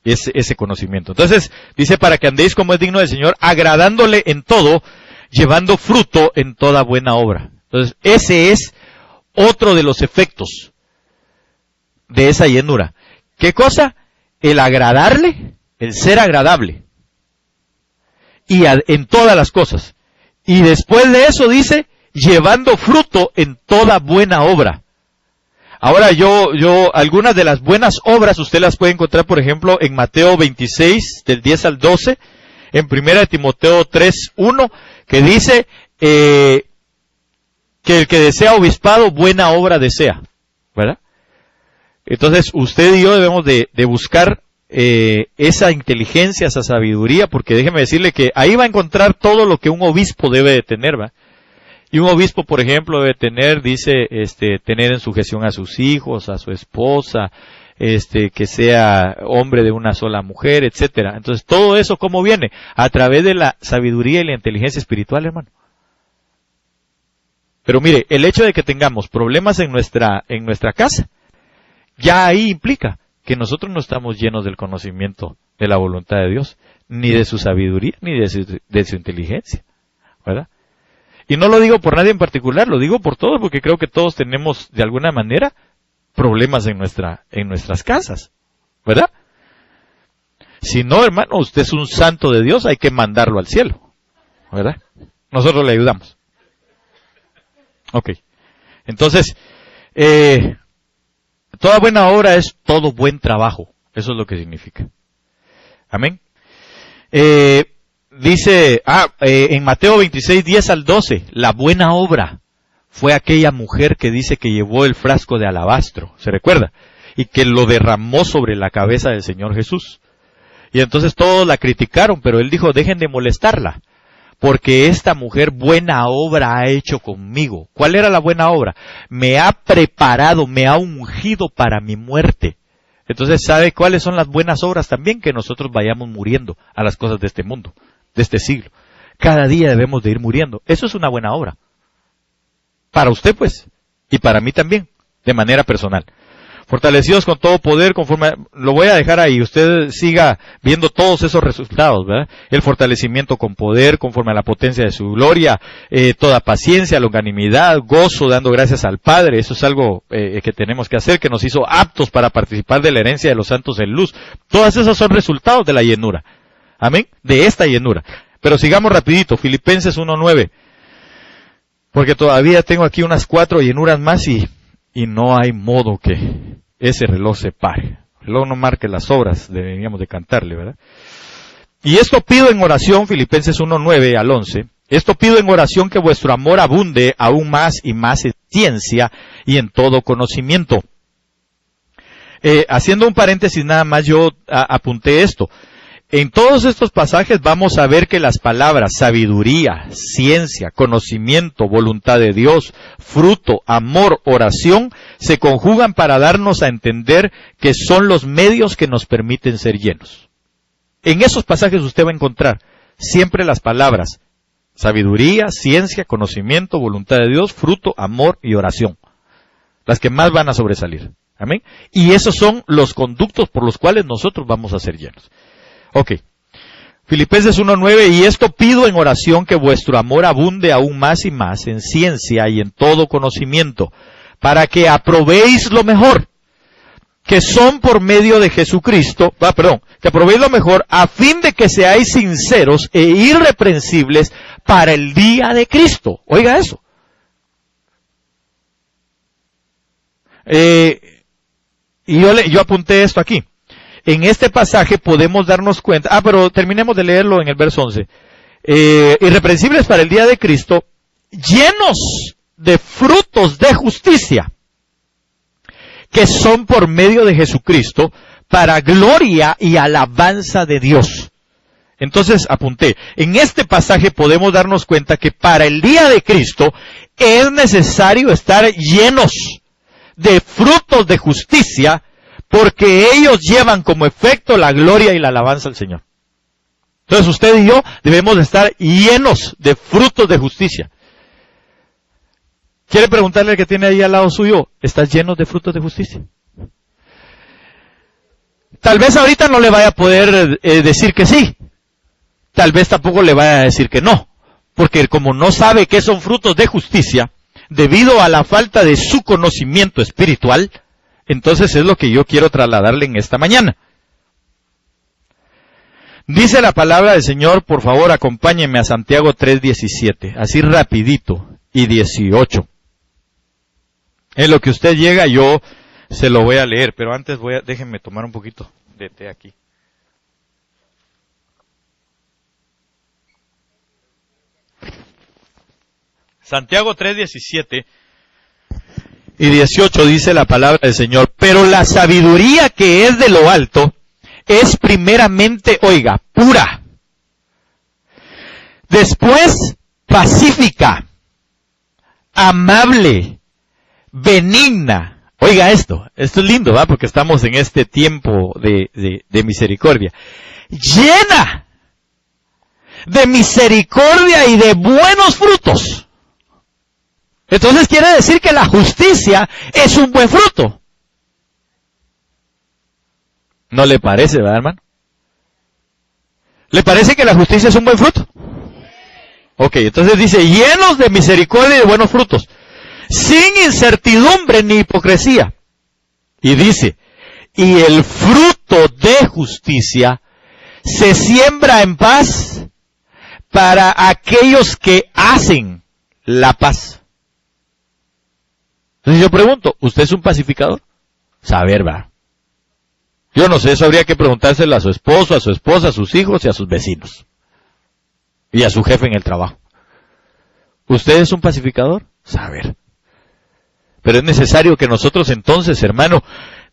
ese conocimiento. Entonces, dice, para que andéis como es digno del Señor, agradándole en todo, llevando fruto en toda buena obra. Entonces, ese es otro de los efectos de esa llenura. ¿Qué cosa? El agradarle, el ser agradable. Y en todas las cosas. Y después de eso dice, llevando fruto en toda buena obra. Ahora algunas de las buenas obras usted las puede encontrar, por ejemplo, en Mateo 26, del 10 al 12, en 1 Timoteo 3, 1, que dice que el que desea obispado, buena obra desea, ¿verdad? Entonces, usted y yo debemos de buscar esa inteligencia, esa sabiduría, porque déjeme decirle que ahí va a encontrar todo lo que un obispo debe de tener, ¿va? Y un obispo, por ejemplo, debe tener, dice, tener en sujeción a sus hijos, a su esposa, que sea hombre de una sola mujer, etcétera. Entonces, todo eso, ¿cómo viene? A través de la sabiduría y la inteligencia espiritual, hermano. Pero mire, el hecho de que tengamos problemas en nuestra casa, ya ahí implica que nosotros no estamos llenos del conocimiento de la voluntad de Dios, ni de su sabiduría, ni de su inteligencia, ¿verdad? Y no lo digo por nadie en particular, lo digo por todos, porque creo que todos tenemos, de alguna manera, problemas en nuestras casas, ¿verdad? Si no, hermano, usted es un santo de Dios, hay que mandarlo al cielo, ¿verdad? Nosotros le ayudamos. Ok. Entonces, toda buena obra es todo buen trabajo. Eso es lo que significa. Amén. Dice, en Mateo 26, 10 al 12, la buena obra fue aquella mujer que dice que llevó el frasco de alabastro, ¿se recuerda? Y que lo derramó sobre la cabeza del Señor Jesús. Y entonces todos la criticaron, pero él dijo, dejen de molestarla, porque esta mujer buena obra ha hecho conmigo. ¿Cuál era la buena obra? Me ha preparado, me ha ungido para mi muerte. Entonces, ¿sabe cuáles son las buenas obras también? Que nosotros vayamos muriendo a las cosas de este mundo, de este siglo. Cada día debemos de ir muriendo. Eso es una buena obra. Para usted, pues, y para mí también, de manera personal. Fortalecidos con todo poder, conforme, lo voy a dejar ahí, usted siga viendo todos esos resultados, ¿verdad? El fortalecimiento con poder, conforme a la potencia de su gloria, toda paciencia, longanimidad, gozo, dando gracias al Padre. Eso es algo que tenemos que hacer, que nos hizo aptos para participar de la herencia de los santos en luz. Todas esas son resultados de la llenura. Amén, de esta llenura. Pero sigamos rapidito, Filipenses 1:9. Porque todavía tengo aquí unas 4 llenuras más y no hay modo que ese reloj se pare. El reloj no marque las horas, deberíamos de cantarle, ¿verdad? Y esto pido en oración, Filipenses 1:9 al 11. Esto pido en oración que vuestro amor abunde aún más y más en ciencia y en todo conocimiento. Haciendo un paréntesis nada más, yo apunté esto. En todos estos pasajes vamos a ver que las palabras sabiduría, ciencia, conocimiento, voluntad de Dios, fruto, amor, oración, se conjugan para darnos a entender que son los medios que nos permiten ser llenos. En esos pasajes usted va a encontrar siempre las palabras sabiduría, ciencia, conocimiento, voluntad de Dios, fruto, amor y oración. Las que más van a sobresalir. Amén. Y esos son los conductos por los cuales nosotros vamos a ser llenos. Ok, Filipenses 1:9, y esto pido en oración que vuestro amor abunde aún más y más en ciencia y en todo conocimiento, para que aprobéis lo mejor, que son por medio de Jesucristo, que aprobéis lo mejor a fin de que seáis sinceros e irreprensibles para el día de Cristo. Oiga eso. Y yo apunté esto aquí. En este pasaje podemos darnos cuenta, pero terminemos de leerlo en el verso 11. Irreprensibles para el día de Cristo, llenos de frutos de justicia, que son por medio de Jesucristo para gloria y alabanza de Dios. Entonces apunté, en este pasaje podemos darnos cuenta que para el día de Cristo es necesario estar llenos de frutos de justicia, porque ellos llevan como efecto la gloria y la alabanza al Señor. Entonces usted y yo debemos de estar llenos de frutos de justicia. ¿Quiere preguntarle al que tiene ahí al lado suyo, ¿estás lleno de frutos de justicia? Tal vez ahorita no le vaya a poder decir que sí. Tal vez tampoco le vaya a decir que no. Porque como no sabe qué son frutos de justicia, debido a la falta de su conocimiento espiritual, entonces es lo que yo quiero trasladarle en esta mañana. Dice la palabra del Señor, por favor acompáñenme a Santiago 3:17, así rapidito, y 18. En lo que usted llega yo se lo voy a leer, pero antes déjenme tomar un poquito de té aquí. Santiago 3:17 y 18 dice la palabra del Señor, pero la sabiduría que es de lo alto es primeramente, oiga, pura, después pacífica, amable, benigna. Oiga esto es lindo, ¿va? Porque estamos en este tiempo de misericordia. Llena de misericordia y de buenos frutos. Entonces quiere decir que la justicia es un buen fruto. ¿No le parece, verdad, hermano? ¿Le parece que la justicia es un buen fruto? Ok, entonces dice, llenos de misericordia y de buenos frutos, sin incertidumbre ni hipocresía. Y dice, y el fruto de justicia se siembra en paz para aquellos que hacen la paz. Entonces yo pregunto, ¿usted es un pacificador? Saber, va. Yo no sé, eso habría que preguntárselo a su esposo, a su esposa, a sus hijos y a sus vecinos. Y a su jefe en el trabajo. ¿Usted es un pacificador? Saber. Pero es necesario que nosotros entonces, hermano,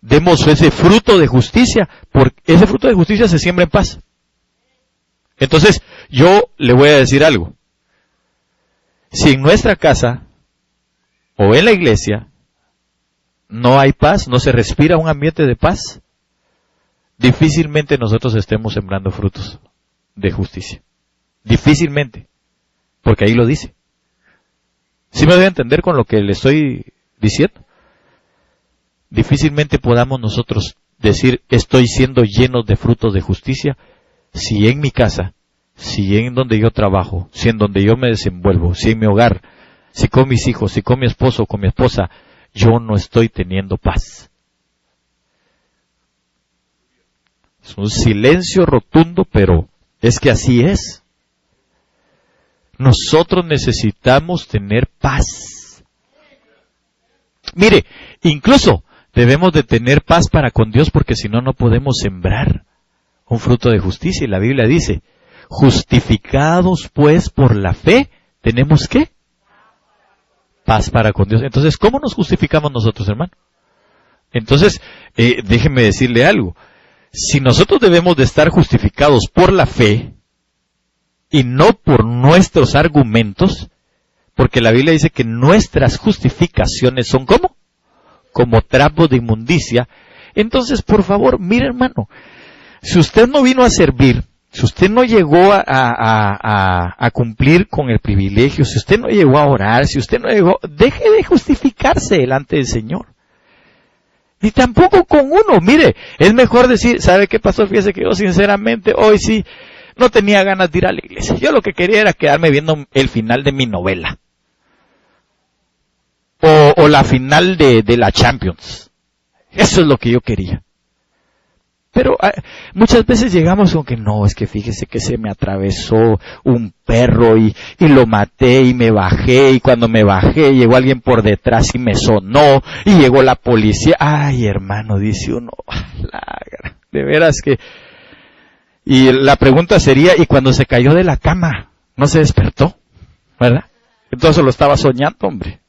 demos ese fruto de justicia, porque ese fruto de justicia se siembra en paz. Entonces, yo le voy a decir algo. Si en nuestra casa o en la iglesia no hay paz, no se respira un ambiente de paz, difícilmente nosotros estemos sembrando frutos de justicia. Difícilmente. Porque ahí lo dice. ¿Sí me voy a entender con lo que le estoy diciendo? Difícilmente podamos nosotros decir, estoy siendo llenos de frutos de justicia, si en mi casa, si en donde yo trabajo, si en donde yo me desenvuelvo, si en mi hogar, si con mis hijos, si con mi esposo o con mi esposa, yo no estoy teniendo paz. Es un silencio rotundo, pero es que así es. Nosotros necesitamos tener paz. Mire, incluso debemos de tener paz para con Dios, porque si no, no podemos sembrar un fruto de justicia. Y la Biblia dice, justificados pues por la fe, ¿tenemos qué? Paz para con Dios. Entonces, ¿cómo nos justificamos nosotros, hermano? Entonces, déjeme decirle algo. Si nosotros debemos de estar justificados por la fe y no por nuestros argumentos, porque la Biblia dice que nuestras justificaciones son ¿cómo? Como trapos de inmundicia. Entonces, por favor, mire, hermano, si usted no vino a servir, si usted no llegó a cumplir con el privilegio, si usted no llegó a orar, si usted no llegó, deje de justificarse delante del Señor. Ni tampoco con uno. Mire, es mejor decir, ¿sabe qué pasó? Fíjese que yo sinceramente hoy sí no tenía ganas de ir a la iglesia. Yo lo que quería era quedarme viendo el final de mi novela. O la final de la Champions. Eso es lo que yo quería. Pero muchas veces llegamos con que no, es que fíjese que se me atravesó un perro y lo maté y me bajé, y cuando me bajé llegó alguien por detrás y me sonó y llegó la policía. Ay, hermano, dice uno, de veras que... Y la pregunta sería, ¿y cuando se cayó de la cama no se despertó? ¿Verdad? Entonces lo estaba soñando, hombre.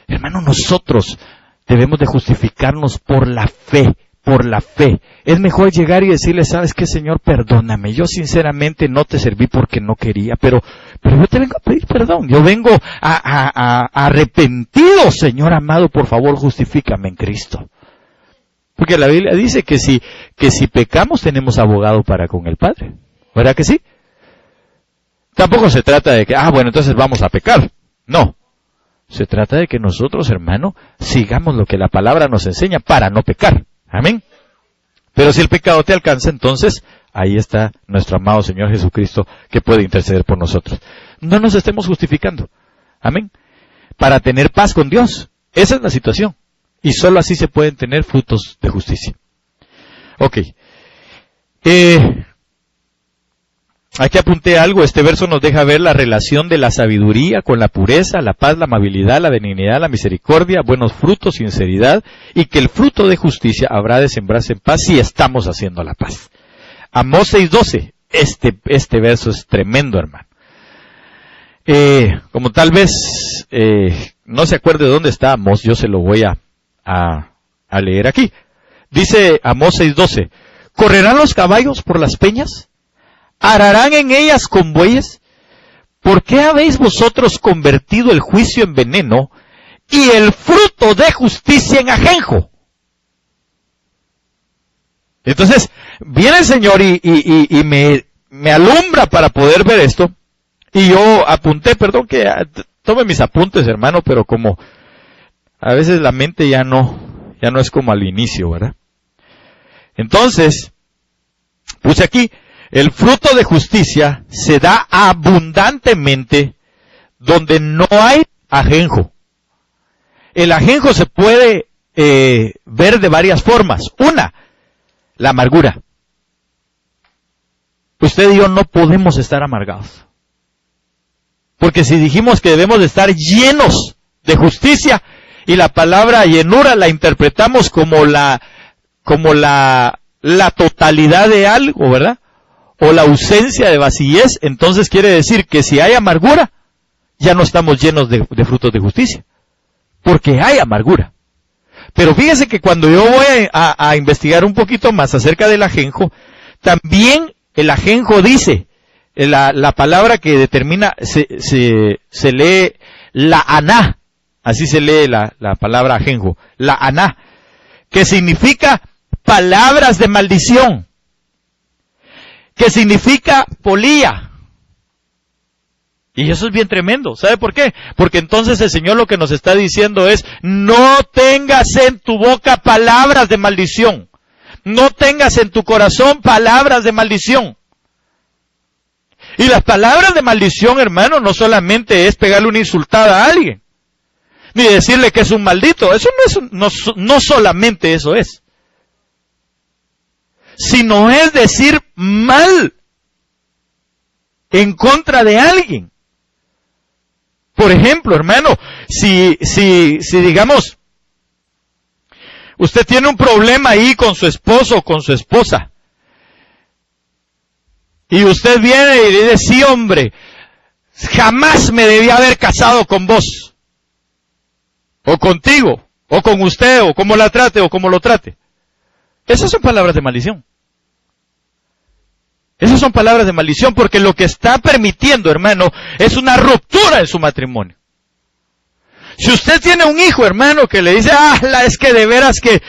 Hermano, nosotros Debemos de justificarnos por la fe, por la fe. Es mejor llegar y decirle, ¿sabes qué, Señor? Perdóname. Yo sinceramente no te serví porque no quería, pero yo te vengo a pedir perdón. Yo vengo arrepentido, Señor amado, por favor, justifícame en Cristo. Porque la Biblia dice que si pecamos tenemos abogado para con el Padre. ¿Verdad que sí? Tampoco se trata de que, bueno, entonces vamos a pecar. No. Se trata de que nosotros, hermano, sigamos lo que la palabra nos enseña para no pecar. Amén. Pero si el pecado te alcanza, entonces ahí está nuestro amado Señor Jesucristo que puede interceder por nosotros. No nos estemos justificando. Amén. Para tener paz con Dios. Esa es la situación. Y solo así se pueden tener frutos de justicia. Ok. Aquí apunté algo. Este verso nos deja ver la relación de la sabiduría con la pureza, la paz, la amabilidad, la benignidad, la misericordia, buenos frutos, sinceridad, y que el fruto de justicia habrá de sembrarse en paz si estamos haciendo la paz. Amós 6:12. Este verso es tremendo, hermano. Como tal vez no se acuerde de dónde está Amós, yo se lo voy a leer aquí. Dice Amós 6:12, ¿correrán los caballos por las peñas? ¿Ararán en ellas con bueyes? ¿Por qué habéis vosotros convertido el juicio en veneno y el fruto de justicia en ajenjo? Entonces, viene el Señor y me alumbra para poder ver esto. Y yo apunté, perdón que tome mis apuntes, hermano, pero como a veces la mente ya no es como al inicio, ¿verdad? Entonces, puse aquí, el fruto de justicia se da abundantemente donde no hay ajenjo. El ajenjo se puede ver de varias formas. Una, la amargura. Usted y yo no podemos estar amargados. Porque si dijimos que debemos de estar llenos de justicia, y la palabra llenura la interpretamos como la totalidad de algo, ¿verdad? O la ausencia de vacillez, entonces quiere decir que si hay amargura, ya no estamos llenos de frutos de justicia. Porque hay amargura. Pero fíjese que cuando yo voy a investigar un poquito más acerca del ajenjo, también el ajenjo dice, la palabra que determina, se lee la aná, así se lee la palabra ajenjo, la aná, que significa palabras de maldición, que significa polía. Y eso es bien tremendo. ¿Sabe por qué? Porque entonces el Señor lo que nos está diciendo es, no tengas en tu boca palabras de maldición. No tengas en tu corazón palabras de maldición. Y las palabras de maldición, hermano, no solamente es pegarle una insultada a alguien, ni decirle que es un maldito. Eso no solamente eso es. Sino es decir mal en contra de alguien. Por ejemplo, hermano, si digamos, usted tiene un problema ahí con su esposo o con su esposa, y usted viene y le dice, sí hombre, jamás me debía haber casado con vos, o contigo, o con usted, o como la trate, o como lo trate. Esas son palabras de maldición. Esas son palabras de maldición porque lo que está permitiendo, hermano, es una ruptura en su matrimonio. Si usted tiene un hijo, hermano, que le dice, es que de veras que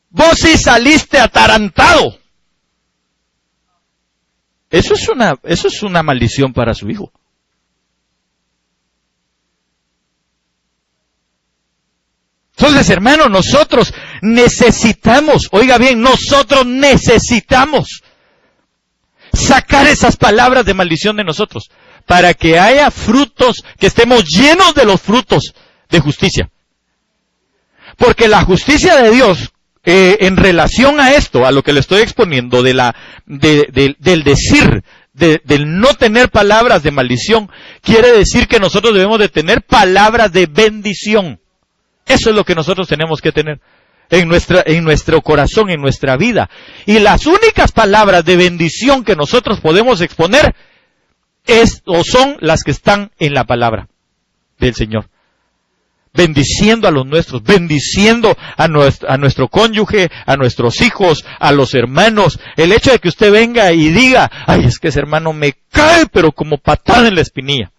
vos sí saliste atarantado. Eso es una maldición para su hijo. Entonces, hermano, nosotros necesitamos, oiga bien, nosotros necesitamos sacar esas palabras de maldición de nosotros para que haya frutos, que estemos llenos de los frutos de justicia. Porque la justicia de Dios, en relación a esto, a lo que le estoy exponiendo, del decir, del no tener palabras de maldición, quiere decir que nosotros debemos de tener palabras de bendición. Eso es lo que nosotros tenemos que tener en nuestro corazón, en nuestra vida. Y las únicas palabras de bendición que nosotros podemos exponer son las que están en la palabra del Señor. bendiciendo a los nuestros, bendiciendo a nuestro cónyuge, a nuestros hijos, a los hermanos. El hecho de que usted venga y diga, ay, es que ese hermano me cae, pero como patada en la espinilla.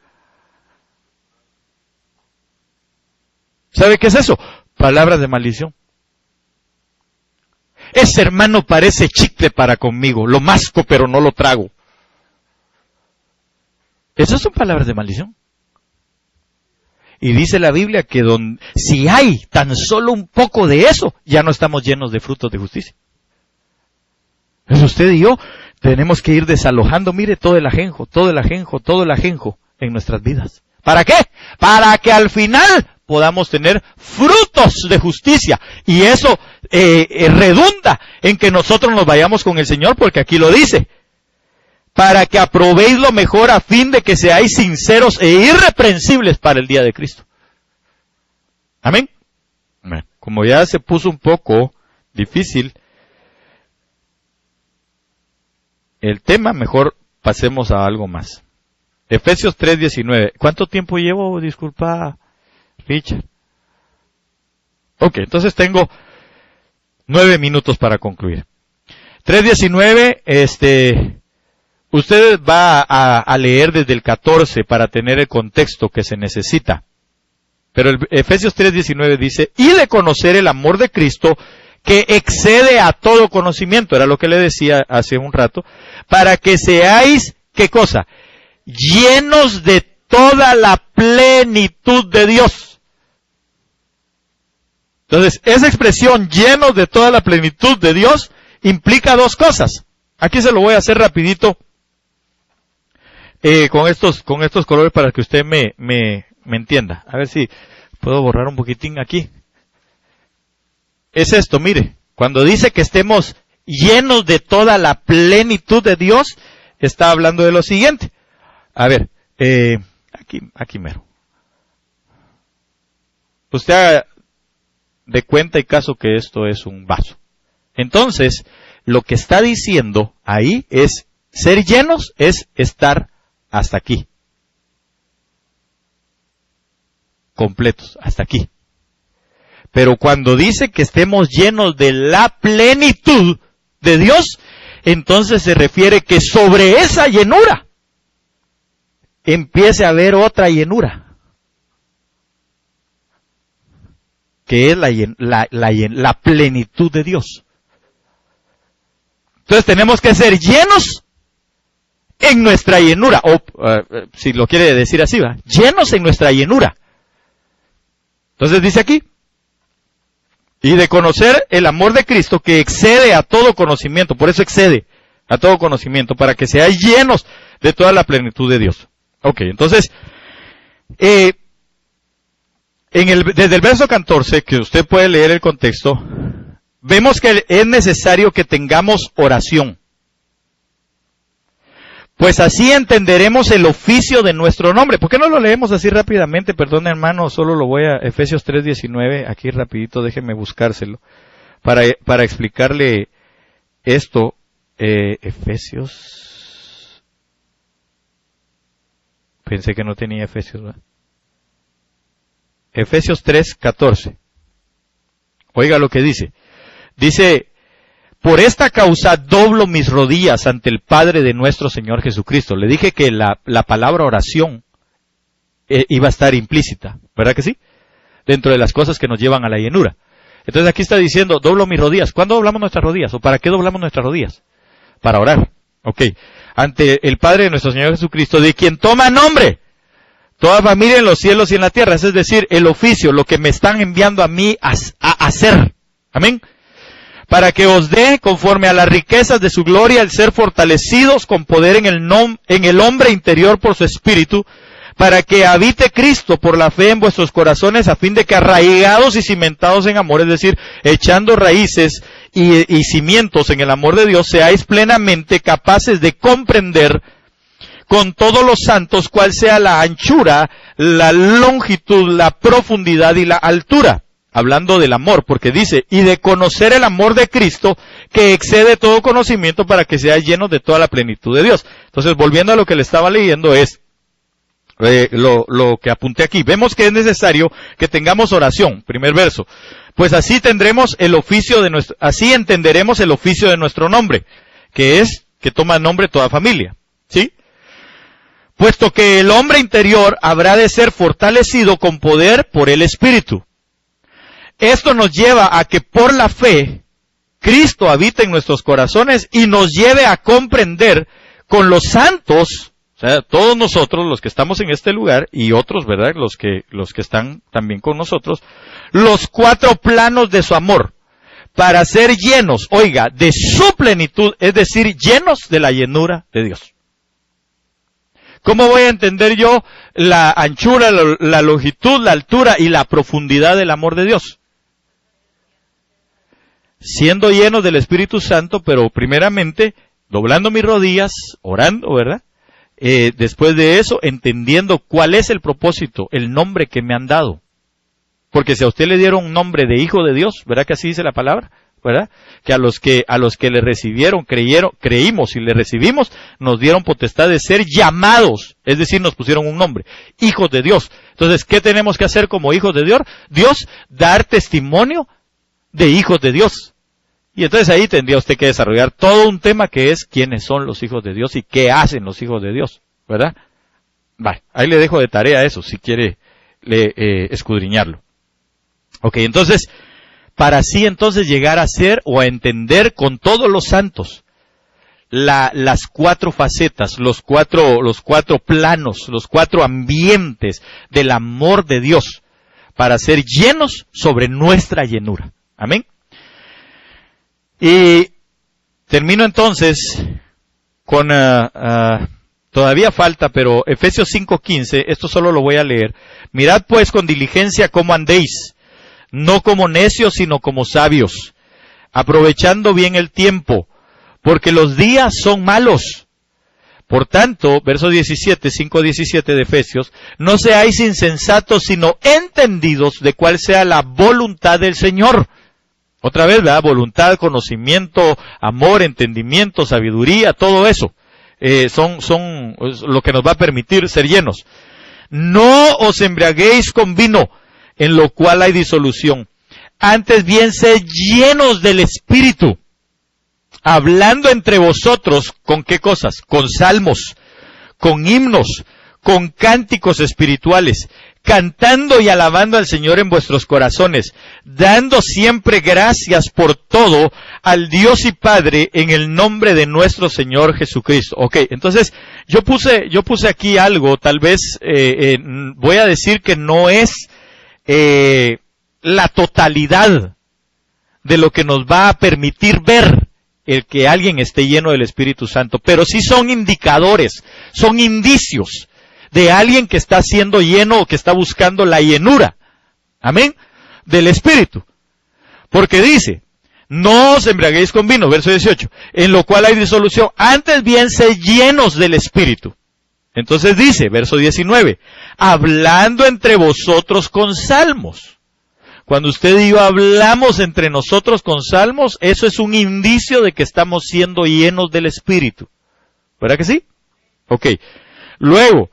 ¿Sabe qué es eso? Palabras de maldición. Ese hermano parece chicle para conmigo, lo masco pero no lo trago. Esas son palabras de maldición. Y dice la Biblia que si hay tan solo un poco de eso, ya no estamos llenos de frutos de justicia. Entonces usted y yo tenemos que ir desalojando, mire, todo el ajenjo en nuestras vidas. ¿Para qué? Para que al final podamos tener frutos de justicia. Y eso redunda en que nosotros nos vayamos con el Señor, porque aquí lo dice. Para que aprobéis lo mejor a fin de que seáis sinceros e irreprensibles para el día de Cristo. Amén. Como ya se puso un poco difícil el tema, mejor pasemos a algo más. Efesios 3:19. ¿Cuánto tiempo llevo? Disculpa, Richard. Ok, entonces tengo 9 minutos para concluir. 3:19, usted va a leer desde el 14 para tener el contexto que se necesita. Pero el Efesios 3:19 dice, y de conocer el amor de Cristo que excede a todo conocimiento, era lo que le decía hace un rato, para que seáis, ¿qué cosa? Llenos de toda la plenitud de Dios. Entonces, esa expresión, llenos de toda la plenitud de Dios, implica dos cosas. Aquí se lo voy a hacer rapidito, con estos colores para que usted me entienda. A ver si puedo borrar un poquitín aquí. Es esto, mire, cuando dice que estemos llenos de toda la plenitud de Dios, está hablando de lo siguiente. A ver, aquí mero. Usted haga de cuenta y caso que esto es un vaso. Entonces, lo que está diciendo ahí es, ser llenos es estar hasta aquí. Completos, hasta aquí. Pero cuando dice que estemos llenos de la plenitud de Dios, entonces se refiere que sobre esa llenura empiece a haber otra llenura, que es la plenitud de Dios. Entonces tenemos que ser llenos en nuestra llenura, o si lo quiere decir así, ¿va? Llenos en nuestra llenura. Entonces dice aquí, y de conocer el amor de Cristo que excede a todo conocimiento, por eso excede a todo conocimiento, para que seáis llenos de toda la plenitud de Dios. Ok, entonces, desde el verso 14, que usted puede leer el contexto, vemos que es necesario que tengamos oración. Pues así entenderemos el oficio de nuestro nombre. ¿Por qué no lo leemos así rápidamente? Perdón, hermano, solo lo voy a Efesios 3:19, aquí rapidito, déjeme buscárselo, para explicarle esto. Efesios, pensé que no tenía Efesios, ¿verdad? Efesios 3:14. Oiga lo que dice. Dice, por esta causa doblo mis rodillas ante el Padre de nuestro Señor Jesucristo. Le dije que la palabra oración iba a estar implícita, ¿verdad que sí? Dentro de las cosas que nos llevan a la llenura. Entonces aquí está diciendo, doblo mis rodillas. ¿Cuándo doblamos nuestras rodillas? ¿O para qué doblamos nuestras rodillas? Para orar. Ok. Ante el Padre de nuestro Señor Jesucristo, de quien toma nombre toda familia en los cielos y en la tierra. Es decir, el oficio, lo que me están enviando a mí a hacer. Amén. Para que os dé, conforme a las riquezas de su gloria, el ser fortalecidos con poder en el hombre interior por su espíritu, para que habite Cristo por la fe en vuestros corazones, a fin de que arraigados y cimentados en amor, es decir, echando raíces y cimientos en el amor de Dios, seáis plenamente capaces de comprender con todos los santos cuál sea la anchura, la longitud, la profundidad y la altura. Hablando del amor, porque dice, y de conocer el amor de Cristo, que excede todo conocimiento, para que seáis llenos de toda la plenitud de Dios. Entonces, volviendo a lo que le estaba leyendo, es, lo que apunté aquí. Vemos que es necesario que tengamos oración. Primer verso. Pues así tendremos el oficio de nuestro, así entenderemos el oficio de nuestro nombre, que es que toma nombre toda familia. ¿Sí? Puesto que el hombre interior habrá de ser fortalecido con poder por el Espíritu. Esto nos lleva a que por la fe, Cristo habita en nuestros corazones y nos lleve a comprender con los santos, o sea, todos nosotros, los que estamos en este lugar, y otros, ¿verdad?, los que están también con nosotros, los 4 planos de su amor, para ser llenos, oiga, de su plenitud, es decir, llenos de la llenura de Dios. ¿Cómo voy a entender yo la anchura, la longitud, la altura y la profundidad del amor de Dios? Siendo llenos del Espíritu Santo, pero primeramente, doblando mis rodillas, orando, ¿verdad? Después de eso, entendiendo cuál es el propósito, el nombre que me han dado. Porque si a usted le dieron un nombre de hijo de Dios, ¿verdad que así dice la palabra? ¿Verdad? Que a los que le recibieron, creímos y le recibimos, nos dieron potestad de ser llamados, es decir, nos pusieron un nombre, hijos de Dios. Entonces, ¿qué tenemos que hacer como hijos de Dios? Dar testimonio de hijos de Dios. Y entonces ahí tendría usted que desarrollar todo un tema que es quiénes son los hijos de Dios y qué hacen los hijos de Dios, ¿verdad? Vale, ahí le dejo de tarea eso, si quiere escudriñarlo. Ok, entonces, para así entonces llegar a ser o a entender con todos los santos las 4 facetas, los cuatro planos, los 4 ambientes del amor de Dios, para ser llenos sobre nuestra llenura. Amén. Y termino entonces con, todavía falta, pero Efesios 5:15, esto solo lo voy a leer. Mirad pues con diligencia cómo andéis, no como necios, sino como sabios, aprovechando bien el tiempo, porque los días son malos. Por tanto, verso 17, 5:17 de Efesios, no seáis insensatos, sino entendidos de cuál sea la voluntad del Señor. Otra vez, ¿verdad? Voluntad, conocimiento, amor, entendimiento, sabiduría, todo eso son lo que nos va a permitir ser llenos. No os embriaguéis con vino, en lo cual hay disolución. Antes bien, sed llenos del Espíritu, hablando entre vosotros, ¿con qué cosas? Con salmos, con himnos, con cánticos espirituales, cantando y alabando al Señor en vuestros corazones, dando siempre gracias por todo al Dios y Padre en el nombre de nuestro Señor Jesucristo. Ok, entonces yo puse aquí algo, tal vez voy a decir que no es la totalidad de lo que nos va a permitir ver el que alguien esté lleno del Espíritu Santo, pero sí son indicadores, son indicios de alguien que está siendo lleno o que está buscando la llenura, amén, del Espíritu. Porque dice, no os embriaguéis con vino, verso 18, en lo cual hay disolución, antes bien sed llenos del Espíritu. Entonces dice, verso 19, hablando entre vosotros con salmos. Cuando usted y yo hablamos entre nosotros con salmos, eso es un indicio de que estamos siendo llenos del Espíritu. ¿Verdad que sí? Ok. Luego,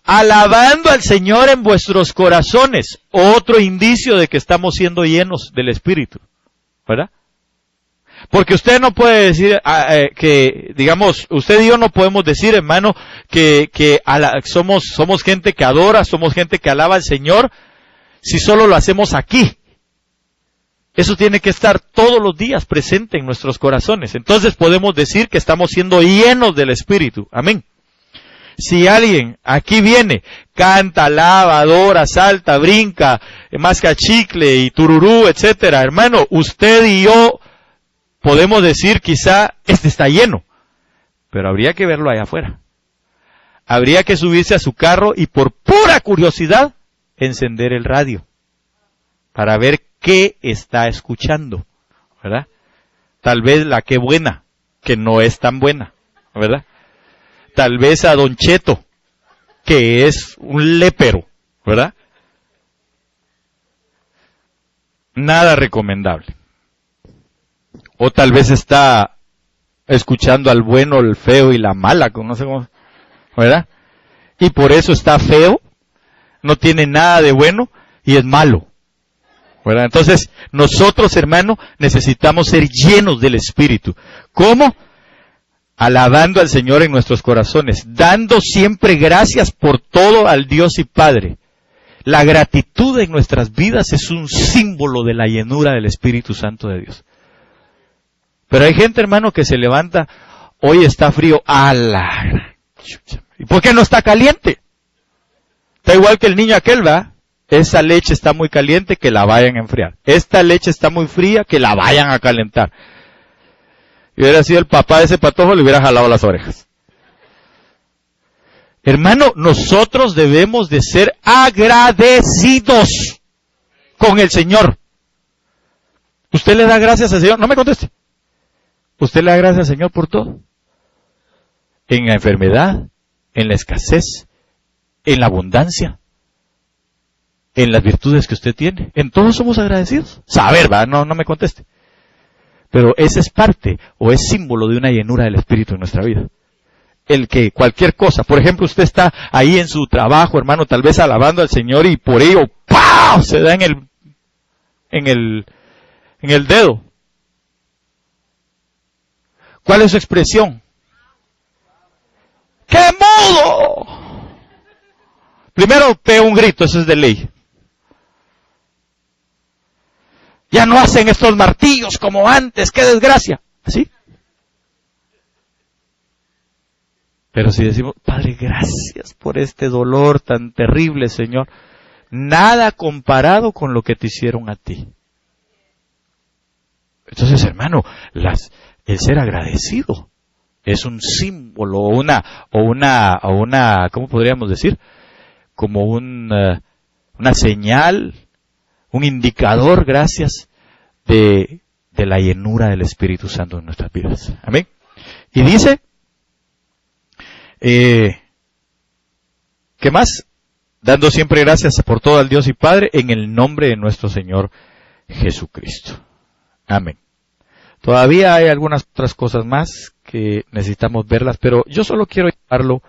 alabando al Señor en vuestros corazones, otro indicio de que estamos siendo llenos del Espíritu, ¿verdad? Porque usted no puede decir digamos, usted y yo no podemos decir, hermano, que somos gente que adora, somos gente que alaba al Señor, si solo lo hacemos aquí. Eso tiene que estar todos los días presente en nuestros corazones. Entonces podemos decir que estamos siendo llenos del Espíritu. Amén. Si alguien aquí viene, canta, alaba, adora, salta, brinca, masca chicle y tururú, etcétera, hermano, usted y yo podemos decir quizá este está lleno, pero habría que verlo allá afuera. Habría que subirse a su carro y por pura curiosidad encender el radio para ver qué está escuchando, ¿verdad? Tal vez la que buena, que no es tan buena, ¿verdad? Tal vez a Don Cheto, que es un lépero, ¿verdad? Nada recomendable. O tal vez está escuchando al bueno, el feo y la mala, no sé cómo, ¿verdad? y por eso está feo, no tiene nada de bueno y es malo, ¿verdad? Entonces, nosotros, hermano, necesitamos ser llenos del Espíritu. ¿Cómo? Alabando al Señor en nuestros corazones, dando siempre gracias por todo al Dios y Padre. La gratitud en nuestras vidas es un símbolo de la llenura del Espíritu Santo de Dios. Pero hay gente, hermano, que se levanta, hoy está frío, ¿y por qué no está caliente? Está igual que el niño aquel, ¿va? Esa leche está muy caliente, que la vayan a enfriar. Esta leche está muy fría, que la vayan a calentar. Y hubiera sido el papá de ese patojo, le hubiera jalado las orejas. Hermano, nosotros debemos de ser agradecidos con el Señor. ¿Usted le da gracias al Señor? No me conteste. ¿Usted le da gracias al Señor por todo? En la enfermedad, en la escasez, en la abundancia, en las virtudes que usted tiene. En todos somos agradecidos. Saber, ¿va? No me conteste. Pero ese es parte o es símbolo de una llenura del Espíritu en nuestra vida. El que cualquier cosa, por ejemplo, usted está ahí en su trabajo, hermano, tal vez alabando al Señor y por ello, ¡pau!, se da en el dedo. ¿Cuál es su expresión? ¡Qué mudo! Primero pega un grito, eso es de ley. Ya no hacen estos martillos como antes, qué desgracia. ¿Así? Pero si decimos, Padre, gracias por este dolor tan terrible, Señor, nada comparado con lo que te hicieron a ti. Entonces, hermano, el ser agradecido es un símbolo o una, ¿cómo podríamos decir? Como una señal, un indicador, gracias, de la llenura del Espíritu Santo en nuestras vidas. Amén. Y dice, ¿qué más? Dando siempre gracias por todo al Dios y Padre en el nombre de nuestro Señor Jesucristo. Amén. Todavía hay algunas otras cosas más que necesitamos verlas, pero yo solo quiero llevarlo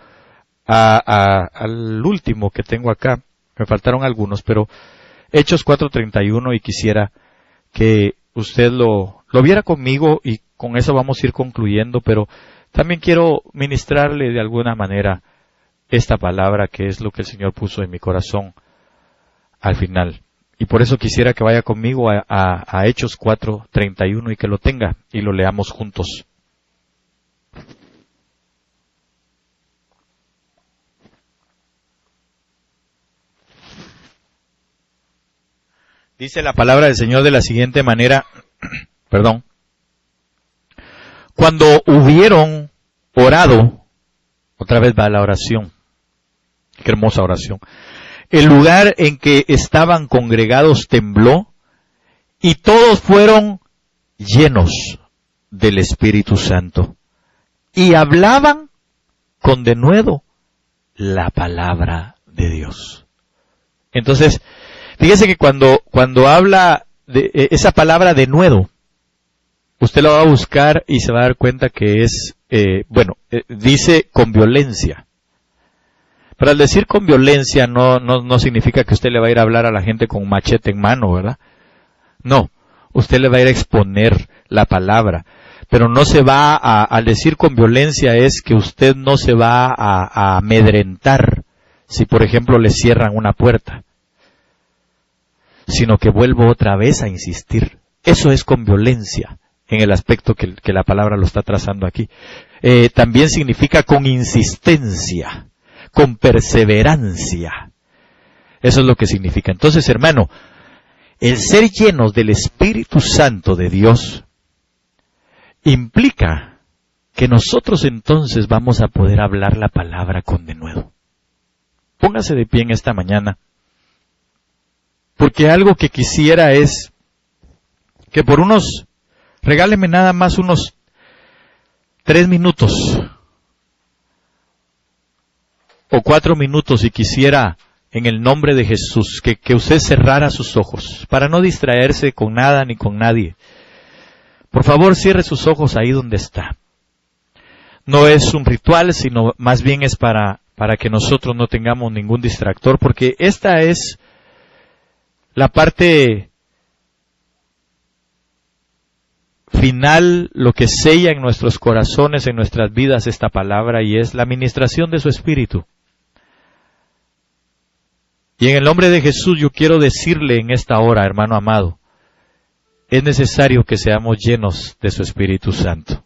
al último que tengo acá. Me faltaron algunos, pero Hechos 4:31, y quisiera que usted lo viera conmigo, y con eso vamos a ir concluyendo, pero también quiero ministrarle de alguna manera esta palabra que es lo que el Señor puso en mi corazón al final. Y por eso quisiera que vaya conmigo a Hechos 4:31 y que lo tenga y lo leamos juntos. Dice la palabra del Señor de la siguiente manera, Cuando hubieron orado, otra vez va la oración, qué hermosa oración, el lugar en que estaban congregados tembló, y todos fueron llenos del Espíritu Santo, y hablaban con denuedo la palabra de Dios. Entonces, fíjese que cuando habla de esa palabra denuedo, usted lo va a buscar y se va a dar cuenta que es, dice con violencia. Pero al decir con violencia no significa que usted le va a ir a hablar a la gente con un machete en mano, ¿verdad? No, usted le va a ir a exponer la palabra. Pero no se va al decir con violencia es que usted no se va a amedrentar si, por ejemplo, le cierran una puerta, sino que vuelvo otra vez a insistir. Eso es con violencia, en el aspecto que la palabra lo está trazando aquí. También significa con insistencia, con perseverancia. Eso es lo que significa. Entonces, hermano, el ser llenos del Espíritu Santo de Dios implica que nosotros entonces vamos a poder hablar la palabra con denuedo. Póngase de pie en esta mañana, porque algo que quisiera es que regáleme nada más unos 3 minutos o 4 minutos, y quisiera en el nombre de Jesús que usted cerrara sus ojos para no distraerse con nada ni con nadie. Por favor, cierre sus ojos ahí donde está. No es un ritual, sino más bien es para para que nosotros no tengamos ningún distractor, porque esta es la parte final, lo que sella en nuestros corazones, en nuestras vidas esta palabra, y es la ministración de su Espíritu. Y en el nombre de Jesús yo quiero decirle en esta hora, hermano amado, es necesario que seamos llenos de su Espíritu Santo.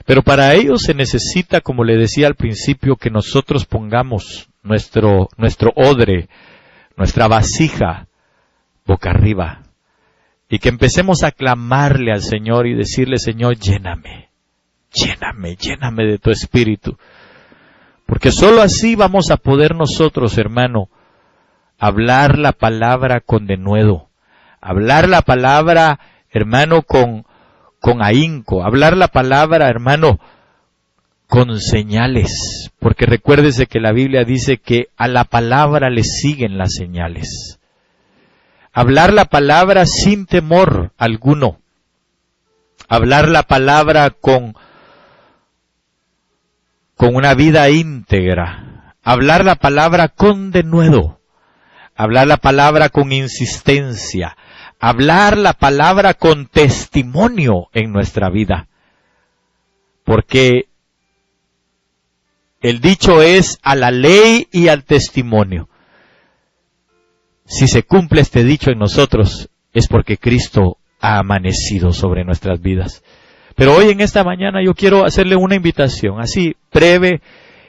Pero para ello se necesita, como le decía al principio, que nosotros pongamos nuestro odre, nuestra vasija, boca arriba, y que empecemos a clamarle al Señor y decirle: Señor, lléname, lléname, lléname de tu Espíritu. Porque sólo así vamos a poder nosotros, hermano, hablar la palabra con denuedo, hablar la palabra, hermano, con ahínco, hablar la palabra, hermano, con señales. Porque recuérdese que la Biblia dice que a la palabra le siguen las señales. Hablar la palabra sin temor alguno. Hablar la palabra con una vida íntegra. Hablar la palabra con denuedo. Hablar la palabra con insistencia. Hablar la palabra con testimonio en nuestra vida. Porque el dicho es: a la ley y al testimonio. Si se cumple este dicho en nosotros, es porque Cristo ha amanecido sobre nuestras vidas. Pero hoy en esta mañana yo quiero hacerle una invitación, así breve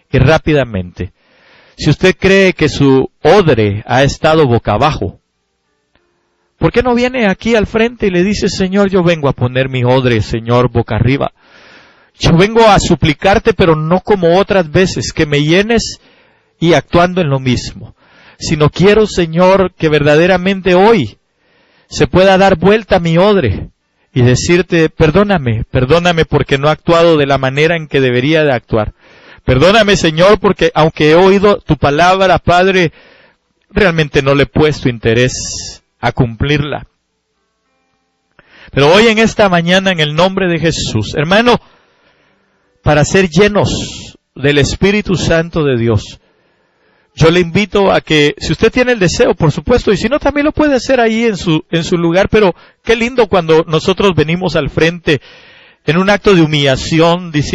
y rápidamente. Si usted cree que su odre ha estado boca abajo, ¿por qué no viene aquí al frente y le dice: Señor, yo vengo a poner mi odre, Señor, boca arriba? Yo vengo a suplicarte, pero no como otras veces, que me llenes y actuando en lo mismo. Sino quiero, Señor, que verdaderamente hoy se pueda dar vuelta a mi odre y decirte: perdóname, perdóname porque no he actuado de la manera en que debería de actuar. Perdóname, Señor, porque aunque he oído tu palabra, Padre, realmente no le he puesto interés a cumplirla. Pero hoy en esta mañana, en el nombre de Jesús, hermano, para ser llenos del Espíritu Santo de Dios, yo le invito a que, si usted tiene el deseo, por supuesto, y si no, también lo puede hacer ahí en su lugar, pero qué lindo cuando nosotros venimos al frente en un acto de humillación, diciendo: